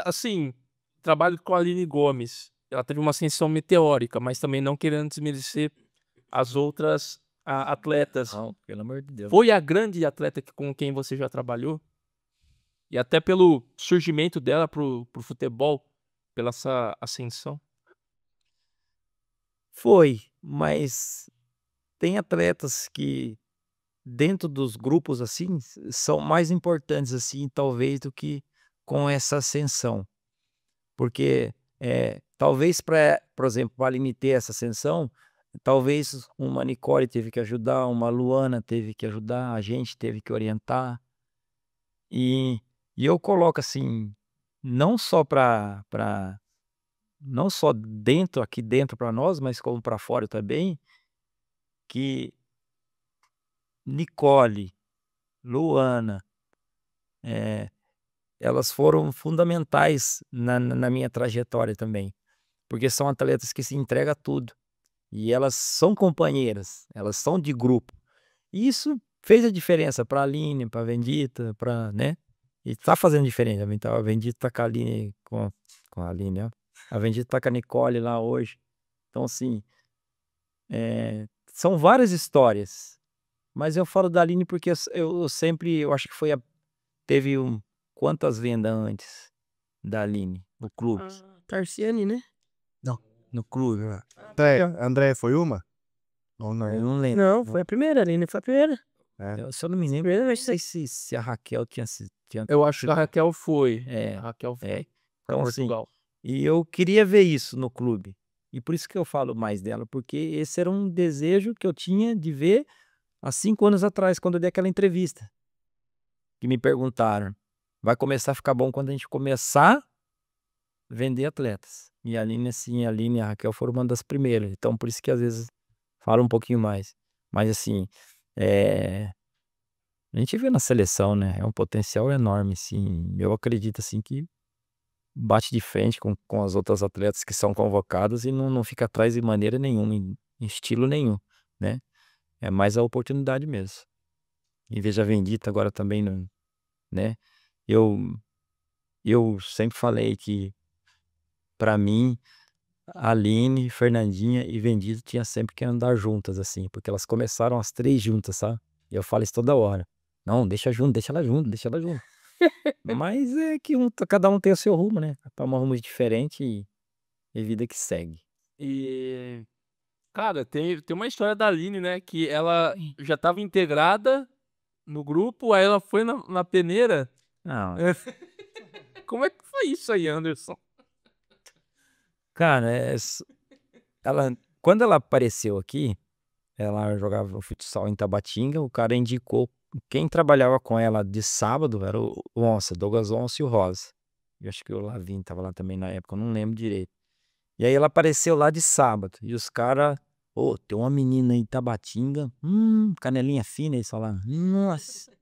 Assim, trabalho com a Aline Gomes. Ela teve uma ascensão meteórica, mas também não querendo desmerecer as outras atletas. Não, pelo amor de Deus. Foi a grande atleta com quem você já trabalhou? E até pelo surgimento dela pro futebol, pela essa ascensão? Foi, mas tem atletas que dentro dos grupos assim são mais importantes assim, talvez, do que com essa ascensão. Porque talvez para, por exemplo, para Aline ter essa ascensão, talvez uma Nicole teve que ajudar, uma Luana teve que ajudar, a gente teve que orientar. E eu coloco assim, não só não só aqui dentro para nós, mas como para fora também, que Nicole, Luana, elas foram fundamentais na minha trajetória também, porque são atletas que se entregam a tudo e elas são companheiras, elas são de grupo. E isso fez a diferença para a Aline, para a Vendita, né? E tá fazendo diferença. A Vendita tá com a Aline, com a Aline, ó. A Vendita tá com a Nicole lá hoje. Então, assim, são várias histórias. Mas eu falo da Aline porque eu sempre, eu acho que teve quantas vendas antes da Aline no clube? Tarciane, né? Não, no clube. André, foi uma? Ou Eu não? não lembro. Não, foi a primeira, Aline foi a primeira. Se eu não me lembro, Primeira não vez que sei se a Raquel tinha. Eu acho que a Raquel foi. É, A Raquel foi pra então, assim, Portugal. e eu queria ver isso no clube. E por isso que eu falo mais dela, porque esse era um desejo que eu tinha de ver há 5 anos atrás, quando eu dei aquela entrevista. Que me perguntaram, vai começar a ficar bom quando a gente começar a vender atletas. E a Aline, assim, a Aline e a Raquel foram uma das primeiras. Então, por isso que às vezes falo um pouquinho mais. Mas, assim, a gente vê na seleção, né? É um potencial enorme, assim. Eu acredito, assim, que bate de frente com as outras atletas que são convocadas e não fica atrás de maneira nenhuma, em estilo nenhum, né? É mais a oportunidade mesmo. E veja a Vendita agora também, né? Eu sempre falei que, para mim, a Aline, Fernandinha e Vendita tinha sempre que andar juntas, assim, porque elas começaram as 3 juntas, sabe? E eu falo isso toda hora. Não, deixa junto, deixa ela junto, deixa ela junto. Mas é que cada um tem o seu rumo, né? Toma rumos diferentes e vida que segue. E, cara, tem uma história da Aline, né? Que ela já estava integrada no grupo, aí ela foi na peneira. Não, Como é que foi isso aí, Anderson? cara, quando ela apareceu aqui, ela jogava futsal em Tabatinga, o cara indicou quem trabalhava com ela de sábado era o Onça, Douglas Onça e o Rosa. Eu acho que o Lavinho tava lá também na época, eu não lembro direito. E aí ela apareceu lá de sábado, e os caras, tem uma menina em Tabatinga, canelinha fina, eles falaram, nossa.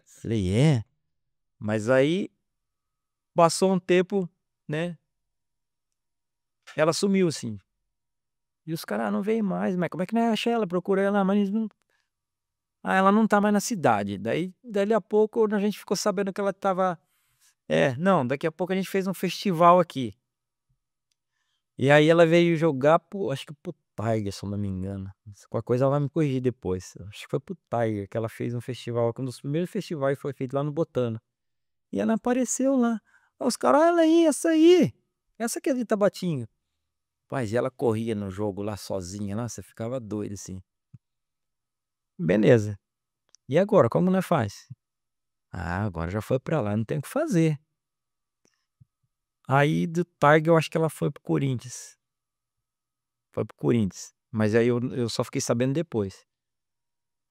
Falei, é? Mas aí, passou um tempo, né, ela sumiu, assim. E os caras, não veio mais, mas como é que nós achamos ela? Procurei ela, mas não. Ela não tá mais na cidade. Daí, dali a pouco, a gente ficou sabendo que ela tava. Não, daqui a pouco a gente fez um festival aqui. E aí ela veio jogar acho que pro Tiger, se eu não me engano. Qualquer coisa ela vai me corrigir depois. Acho que foi pro Tiger que ela fez um festival, um dos primeiros festivais foi feito lá no Botano. E ela apareceu lá. Os caras, olha aí, essa aí. Essa aqui é de Tabatinga. Mas ela corria no jogo lá sozinha, lá, você ficava doido assim. Beleza. E agora, como nós faz? Agora já foi pra lá, não tem o que fazer. Aí do Tiger eu acho que ela foi pro Corinthians. Foi pro Corinthians. Mas aí eu só fiquei sabendo depois.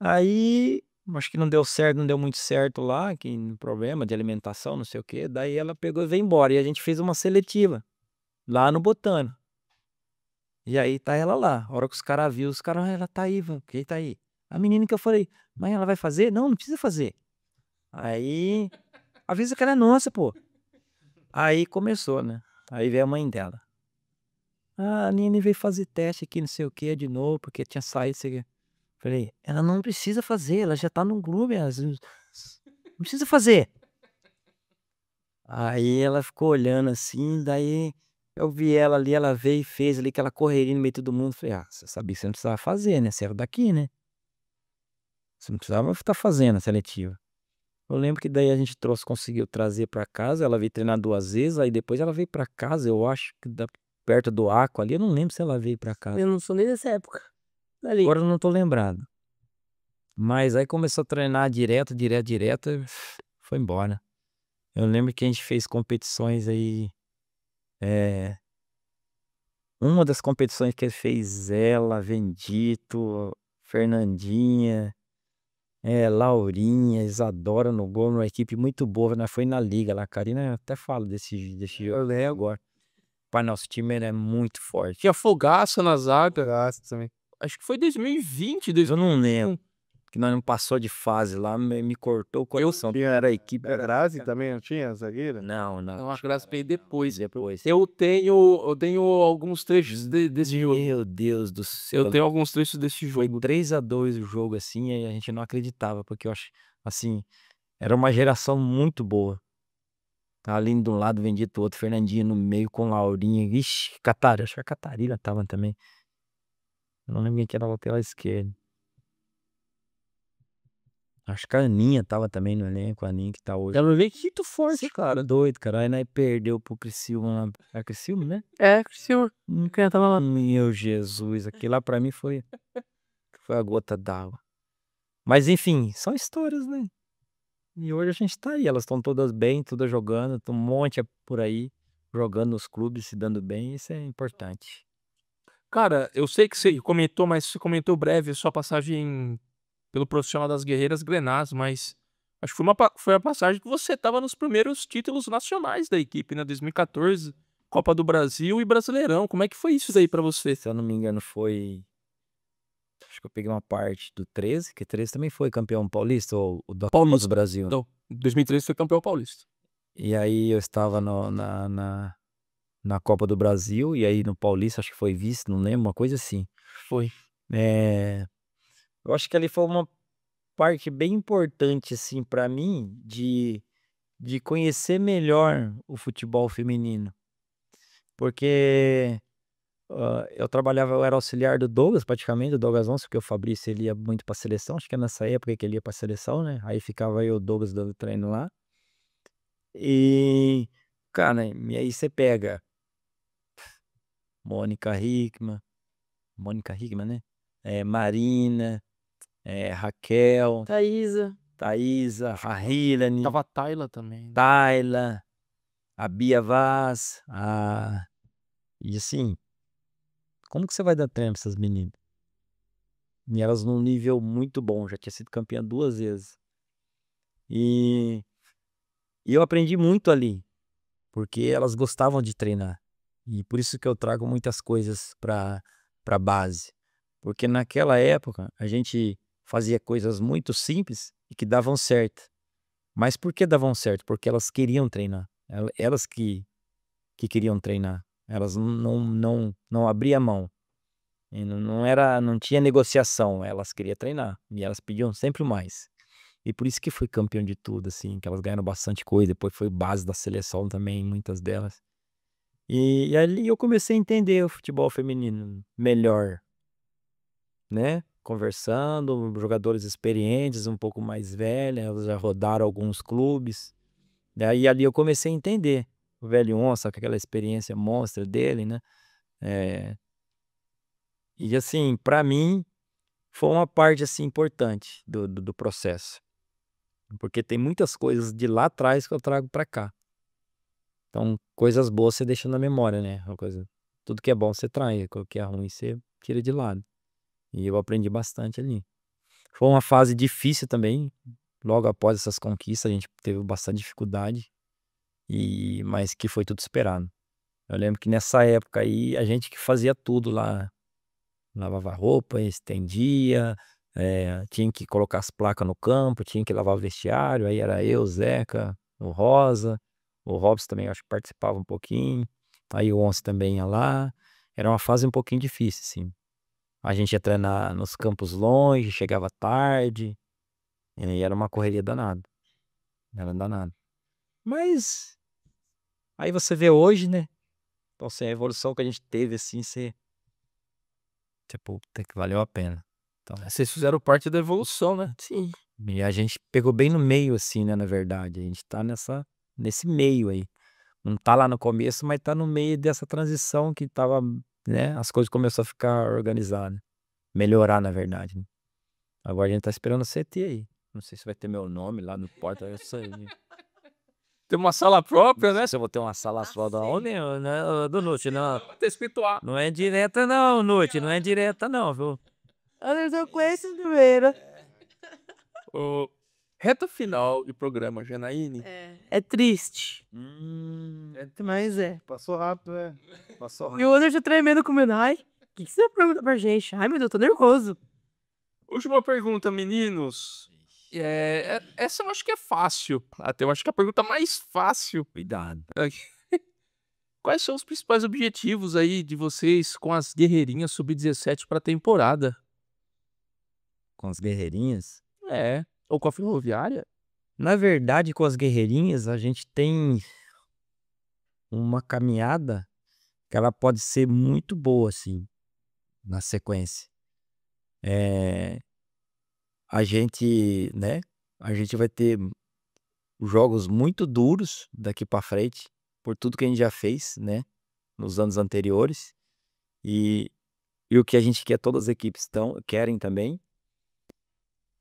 Aí acho que não deu certo, não deu muito certo lá, que problema de alimentação, não sei o quê. Daí ela pegou e veio embora. E a gente fez uma seletiva lá no Botano. E aí tá ela lá. A hora que os caras viram, os caras, ela tá aí, Ivan, quem tá aí? A menina que eu falei, mãe, ela vai fazer? Não, não precisa fazer. Aí, avisa que ela é nossa, pô. Aí começou, né? Aí veio a mãe dela. Ah, a Nini veio fazer teste aqui, não sei o que, de novo, porque tinha saído, sei o quê. Falei, ela não precisa fazer, ela já tá no clube, não precisa fazer. Aí ela ficou olhando assim, daí eu vi ela ali, ela veio e fez ali aquela correria no meio de todo mundo. Falei, ah, você sabia que você não precisava fazer, né? Você era daqui, né? Você não precisava estar fazendo a seletiva. Eu lembro que daí a gente conseguiu trazer pra casa, ela veio treinar 2 vezes, aí depois ela veio pra casa, eu acho que perto do Aqua ali, eu não lembro se ela veio pra casa. Eu não sou nem dessa época. Ali. Agora eu não tô lembrado. Mas aí começou a treinar direto, e foi embora. Eu lembro que a gente fez competições aí. Uma das competições que ele fez, ela, Vendito, Fernandinha, Laurinha, Isadora no gol, uma equipe muito boa, né? Foi na liga lá. A Karina até fala desse jogo. Eu lembro agora. Pai, nosso time era muito forte. Tinha Fogaça na zaga. Gasto também. Acho que foi 2020, Eu não lembro. Que nós não passou de fase lá, me cortou o coração. Era a equipe. A Grazi também não tinha zagueira? Não. Não, acho que elas veio depois. Depois. Eu tenho alguns trechos desse jogo. Meu Deus do céu. Eu tenho alguns trechos desse Foi jogo. 3-2 o jogo, assim, e a gente não acreditava, porque eu acho, assim, era uma geração muito boa. Tá ali de um lado, Vendito, do outro, Fernandinho no meio com Laurinha. Ixi, Catarina, acho que a Catarina tava também. Eu não lembro quem que era a lateral esquerda. Acho que a Aninha tava também no elenco, a Aninha que tá hoje. Ela veio muito forte, Cê cara. tá doido, cara. Aí nós perdeu pro Criciúma lá. É Criciúma, né? É, Criciúma. Quem tava lá? Meu Jesus, aquilo lá pra mim foi a gota d'água. Mas enfim, são histórias, né? E hoje a gente tá aí, elas estão todas bem, todas jogando, tem um monte por aí, jogando nos clubes, se dando bem, isso é importante. Cara, eu sei que você comentou, mas você comentou breve a sua passagem pelo profissional das Guerreiras Grenás, mas acho que foi a passagem que você tava nos primeiros títulos nacionais da equipe, né? 2014, Copa do Brasil e Brasileirão. Como é que foi isso daí pra você? Se eu não me engano, acho que eu peguei uma parte do 13, que 13 também foi campeão paulista, ou o da Copa do Brasil. Não, 2013 foi campeão paulista. E aí eu estava na Copa do Brasil, e aí no Paulista, acho que foi vice, não lembro, uma coisa assim. Foi. Eu acho que ali foi uma parte bem importante, assim, pra mim, de conhecer melhor o futebol feminino. Porque eu era auxiliar do Douglas, praticamente, do Douglas Onça, porque o Fabrício ele ia muito pra seleção, acho que é nessa época que ele ia pra seleção, né? Aí ficava eu e o Douglas dando treino lá. E, cara, e aí você pega Mônica Hickman, né? Marina, Raquel, Thaísa. Thaísa, a Hilane, Tava a Tayla também. Tayla, a Bia Vaz, e assim, como que você vai dar treino pra essas meninas? E elas num nível muito bom, já tinha sido campeã 2 vezes. E eu aprendi muito ali, porque elas gostavam de treinar. E por isso que eu trago muitas coisas para base. Porque naquela época a gente fazia coisas muito simples e que davam certo. Mas por que davam certo? Porque elas queriam treinar. Elas que queriam treinar. Elas não abriam mão. E não tinha negociação. Elas queriam treinar. E elas pediam sempre mais. E por isso que foi campeão de tudo, assim, que elas ganharam bastante coisa. Depois foi base da seleção também, muitas delas. E ali eu comecei a entender o futebol feminino melhor, né? Conversando, jogadores experientes, um pouco mais velhas, elas já rodaram alguns clubes. Daí ali eu comecei a entender o velho Onça, com aquela experiência monstra dele, né? E assim, pra mim, foi uma parte assim importante do processo. Porque tem muitas coisas de lá atrás que eu trago pra cá. Então, coisas boas você deixa na memória, né? Tudo que é bom você traz, o que é ruim você tira de lado. E eu aprendi bastante ali. Foi uma fase difícil também. Logo após essas conquistas, a gente teve bastante dificuldade, mas que foi tudo esperado. Eu lembro que nessa época aí, a gente que fazia tudo lá. Lavava roupa, estendia, tinha que colocar as placas no campo, tinha que lavar o vestiário, aí era eu, o Zeca, o Rosa, o Robson também acho que participava um pouquinho, aí o Once também ia lá. Era uma fase um pouquinho difícil, assim. A gente ia treinar nos campos longe, chegava tarde, e era uma correria danada. Era danado. Mas aí você vê hoje, né? Então, assim, a evolução que a gente teve, assim, puta que valeu a pena. Então, Vocês fizeram parte da evolução, né? Sim. e a gente pegou bem no meio, assim, né? Na verdade, a gente tá nesse meio aí. Não tá lá no começo, mas tá no meio dessa transição que tava, né? As coisas começaram a ficar organizadas. Melhorar, na verdade, né? Agora a gente tá esperando o CT aí. Não sei se vai ter meu nome lá no porta, eu sei. Tem uma sala própria, né? Se eu vou ter uma sala só da onde, né? Do Noite, não. Tá escrito A. Não é direta, não, Noite. Não é direta, não, viu? Anderson Cleiton Oliveira. Ô, reta final de programa, Janaíne. É triste, mas é. Passou rápido, né? Passou E o Anderson tremendo com o meu. Ai, o que você pergunta pra gente? Ai, meu Deus, tô nervoso. Última pergunta, meninos. Essa eu acho que é fácil. Até eu acho que é a pergunta mais fácil. Cuidado. Quais são os principais objetivos aí de vocês com as guerreirinhas sub-17 para a temporada? Com as guerreirinhas. Ou com a Ferroviária? Na verdade, com as guerreirinhas, a gente tem uma caminhada que ela pode ser muito boa, assim, na sequência. A gente, né? A gente vai ter jogos muito duros daqui pra frente, por tudo que a gente já fez, né? Nos anos anteriores. E o que a gente quer, todas as equipes querem também.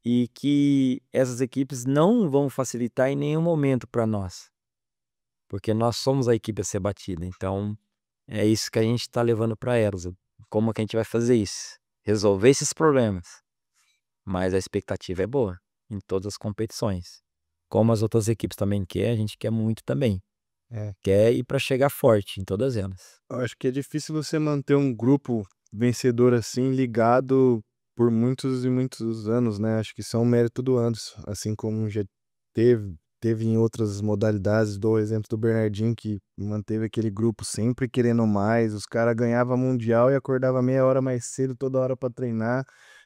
E que essas equipes não vão facilitar em nenhum momento para nós. Porque nós somos a equipe a ser batida. Então, é isso que a gente está levando para elas. Como que a gente vai fazer isso? Resolver esses problemas. Mas a expectativa é boa em todas as competições. Como as outras equipes também querem, a gente quer muito também. Quer ir para chegar forte em todas elas. Eu acho que é difícil você manter um grupo vencedor assim, ligado por muitos e muitos anos, né? Acho que isso é um mérito do Anderson, assim como já teve em outras modalidades. Dou o exemplo do Bernardinho, que manteve aquele grupo sempre querendo mais. Os caras ganhavam mundial e acordava meia hora mais cedo, toda hora para treinar.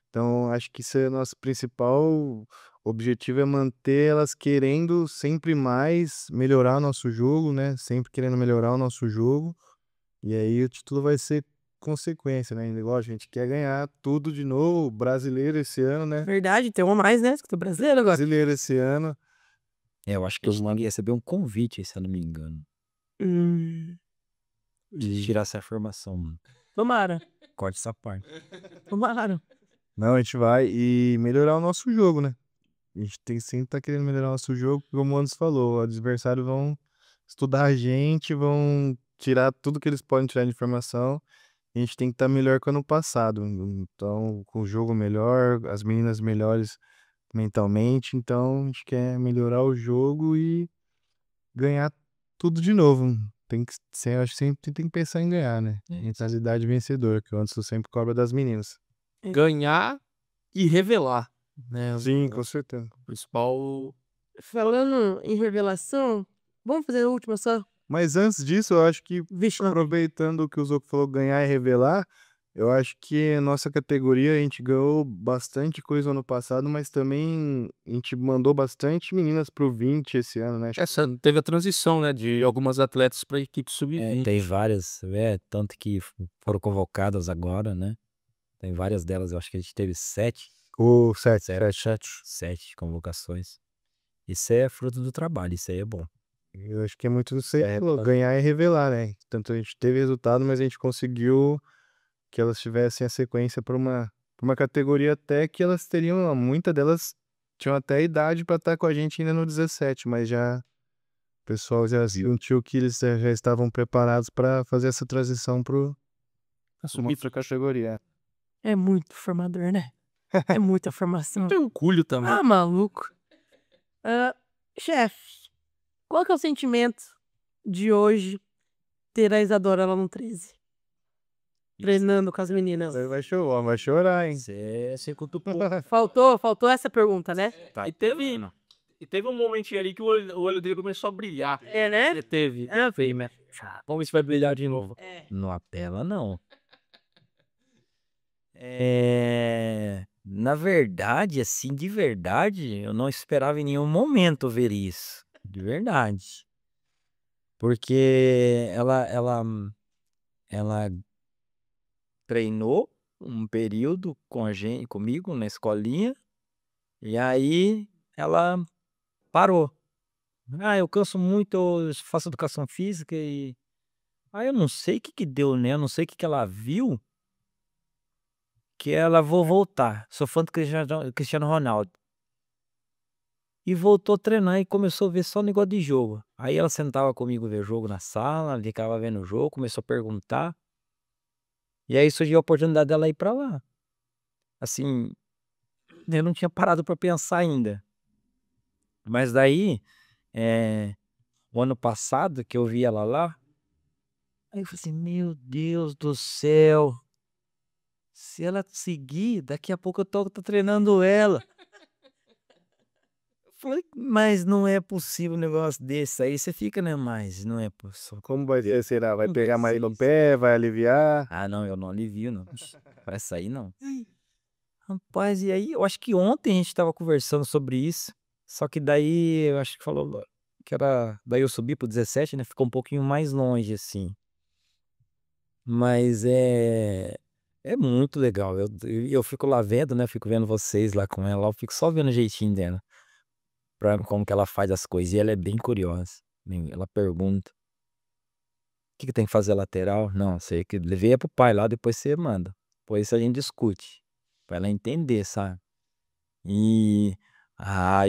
Então, acho que isso é o nosso principal objetivo, é manter elas querendo sempre mais melhorar o nosso jogo, né? Sempre querendo melhorar o nosso jogo. E aí o título vai ser consequência, né? Igual a gente quer ganhar tudo de novo, brasileiro esse ano, né? Verdade, tem uma mais, né? Que tô brasileiro agora. Brasileiro esse ano. Eu acho que a gente ia receber um convite, se eu não me engano. De tirar essa informação, mano. Tomara. Corte essa parte. Tomara. Não, a gente vai e melhorar o nosso jogo, né? A gente tem sempre tá querendo melhorar o nosso jogo, como o Anderson falou, os adversários vão estudar a gente, vão tirar tudo que eles podem tirar de informação. A gente tem que estar melhor que o ano passado. Então, com o jogo melhor, as meninas melhores mentalmente. Então, a gente quer melhorar o jogo e ganhar tudo de novo. Tem que ser, acho que sempre tem que pensar em ganhar, né? Mentalidade vencedora, que o Anderson sempre cobra das meninas. Ganhar e revelar, né? Sim, com certeza. O principal. Falando em revelação, vamos fazer a última só? Mas antes disso, eu acho que, Vixe, não. aproveitando o que o Zoco falou, ganhar e revelar, eu acho que a nossa categoria, a gente ganhou bastante coisa ano passado, mas também a gente mandou bastante meninas pro 20 esse ano, né? Essa teve a transição, né? De algumas atletas para a equipe sub-20. Tem várias, tanto que foram convocadas agora, né? Tem várias delas, eu acho que a gente teve 7 O 7, 7 convocações. Isso é fruto do trabalho, isso aí é bom. Eu acho que é muito isso aí, ganhar e revelar, né? Tanto a gente teve resultado, mas a gente conseguiu que elas tivessem a sequência para uma categoria até que elas teriam, muitas delas tinham até idade para estar com a gente ainda no 17, mas já o pessoal já sentiu que eles já estavam preparados para fazer essa transição para subir outra categoria. É muito formador, né? É muita formação. Tem um culho também. Ah, maluco. Chefe, qual que é o sentimento de hoje ter a Isadora lá no 13? Treinando com as meninas. Você vai chorar, hein? Você cutucou. Faltou essa pergunta, né? Tá. E teve um momentinho ali que o olho dele começou a brilhar. É, né? Ele teve. É. Veio, né? Vamos ver se vai brilhar de novo. Não apela, não. Na verdade, assim, de verdade, eu não esperava em nenhum momento ver isso. De verdade. Porque ela treinou um período comigo na escolinha, e aí ela parou. Eu canso muito, eu faço educação física e aí eu não sei o que deu, né? Eu não sei o que ela viu, que ela vou voltar. Sou fã do Cristiano Ronaldo. E voltou a treinar e começou a ver só negócio de jogo. Aí ela sentava comigo ver jogo na sala, ficava vendo o jogo, começou a perguntar. E aí surgiu a oportunidade dela ir pra lá. Assim, eu não tinha parado pra pensar ainda. Mas daí, o ano passado que eu vi ela lá, aí eu falei assim, meu Deus do céu, se ela seguir, daqui a pouco eu tô treinando ela. Eu falei, mas não é possível um negócio desse. Aí você fica, né? Mas não é possível. Como vai ser? Será? Vai Não pegar mais no precisa. pé? Vai aliviar? Ah, não, eu não alivio, não. Vai sair, não. Rapaz, e aí, eu acho que ontem a gente tava conversando sobre isso. Só que daí, eu acho que falou que era. Daí eu subi pro 17, né? Ficou um pouquinho mais longe, assim. Mas é muito legal. Eu fico lá vendo, né? Fico vendo vocês lá com ela. Eu fico só vendo o jeitinho dela. Como que ela faz as coisas. E ela é bem curiosa. Ela pergunta: o que tem que fazer lateral? Não, sei que levei pro pai lá, depois você manda. Depois a gente discute. Pra ela entender, sabe? E.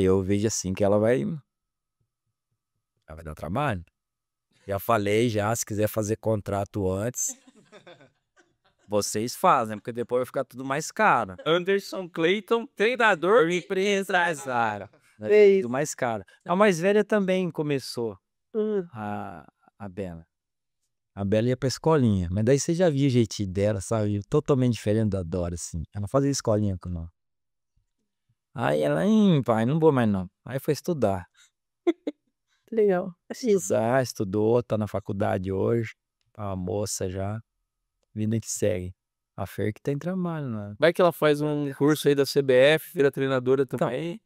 Eu vejo assim que ela vai dar trabalho. Já falei, se quiser fazer contrato antes, vocês fazem, porque depois vai ficar tudo mais caro. Anderson Clayton, treinador. Empresário. É isso. Tudo mais caro. A mais velha também começou, Hum. a Bela. A Bela ia pra escolinha, mas daí você já viu o jeitinho dela, sabe? Totalmente diferente da Dora, assim. Ela fazia escolinha com nós. Aí ela, pai, não vou mais não. Aí foi estudar. Legal. Estudou, tá na faculdade hoje. A moça já. Vida que segue. A Fer que tem trabalho, né? Vai que ela faz um curso aí da CBF, vira treinadora também.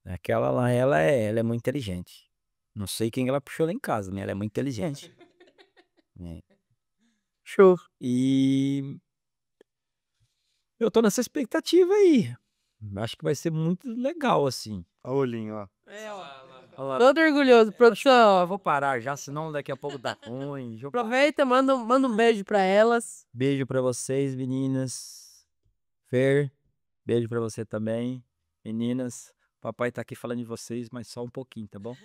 Aquela lá, ela é muito inteligente. Não sei quem ela puxou lá em casa, né? Ela é muito inteligente. Show. E eu tô nessa expectativa aí. Acho que vai ser muito legal, assim. Olha o olhinho, ó. Todo orgulhoso. Produção, Eu vou parar já, senão daqui a pouco dá ruim. aproveita, manda um beijo pra elas. Beijo pra vocês, meninas. Fer, beijo pra você também. Meninas, papai tá aqui falando de vocês, mas só um pouquinho, tá bom?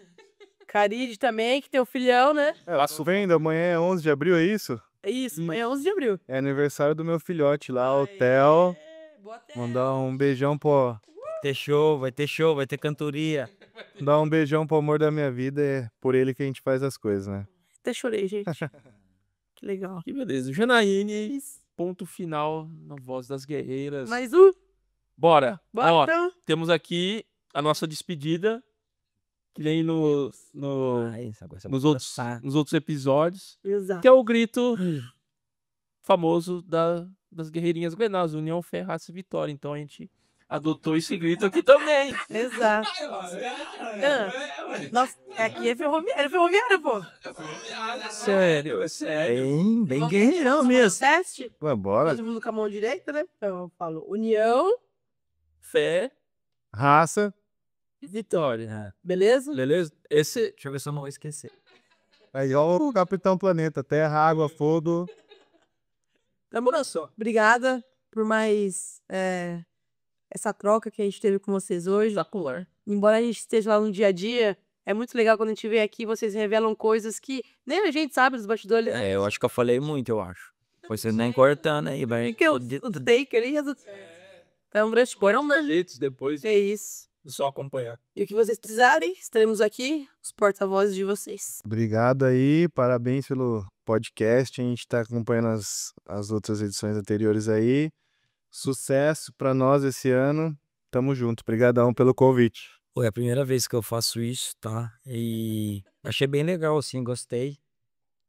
Caride também, que tem o filhão, né? Tô vendo, amanhã é 11 de abril, é isso? É isso, amanhã é 11 de abril. É aniversário do meu filhote lá, o Theo. Boa tarde. Mandar um beijão pro... Vai ter show, vai ter cantoria. Dar um beijão pro amor da minha vida, é por ele que a gente faz as coisas, né? Até chorei, gente. Que legal. Que beleza. Janaíne, ponto final na Voz das Guerreiras. Mais Bora. Bora, Ó, então. temos aqui a nossa despedida, que nem nos outros episódios, Exato. que é o grito famoso das Guerreirinhas Grenais, União, Fé, Raça e Vitória. Então a gente adotou esse grito aqui também. Exato. Nossa, aqui é ferroviário, pô. Sério. Bem guerreirão mesmo. Teste. Ué, bora. Todo mundo com a mão direita, né? Então eu falo União, Fé, Raça. Vitória. beleza? Beleza? Esse... Deixa eu ver se eu não vou esquecer. Aí, ó, o Capitão Planeta. Terra, água, fogo. Demora só. Obrigada por mais essa troca que a gente teve com vocês hoje. Espetacular. Embora a gente esteja lá no dia a dia, é muito legal quando a gente vem aqui, vocês revelam coisas que nem a gente sabe dos bastidores. Eu acho que eu falei muito, eu acho. Pois você nem cortando aí, vai. Que o take ali, É um grande Põe uns jeitos depois, É isso. só acompanhar. E o que vocês precisarem, estaremos aqui, os porta-vozes de vocês. Obrigado aí, parabéns pelo podcast. A gente tá acompanhando as outras edições anteriores aí. Sucesso pra nós esse ano. Tamo junto. Obrigadão pelo convite. Pô, é a primeira vez que eu faço isso, tá? E achei bem legal, assim, gostei.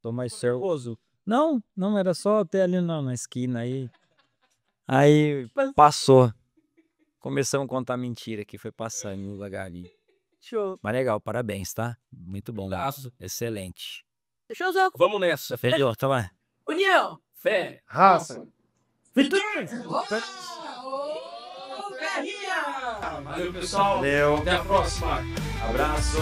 Tô mais nervoso. Não, não, era só até ali na esquina aí. Aí passou. Começamos a contar mentira que foi passando no devagarinho. Show. Mas legal, parabéns, tá? Muito bom. Abraço. Excelente. Showzão. Vamos nessa. Fechou, tá lá. União. Fé. Raça! Vitória. Valeu, pessoal. Valeu. Até a próxima. Abraço.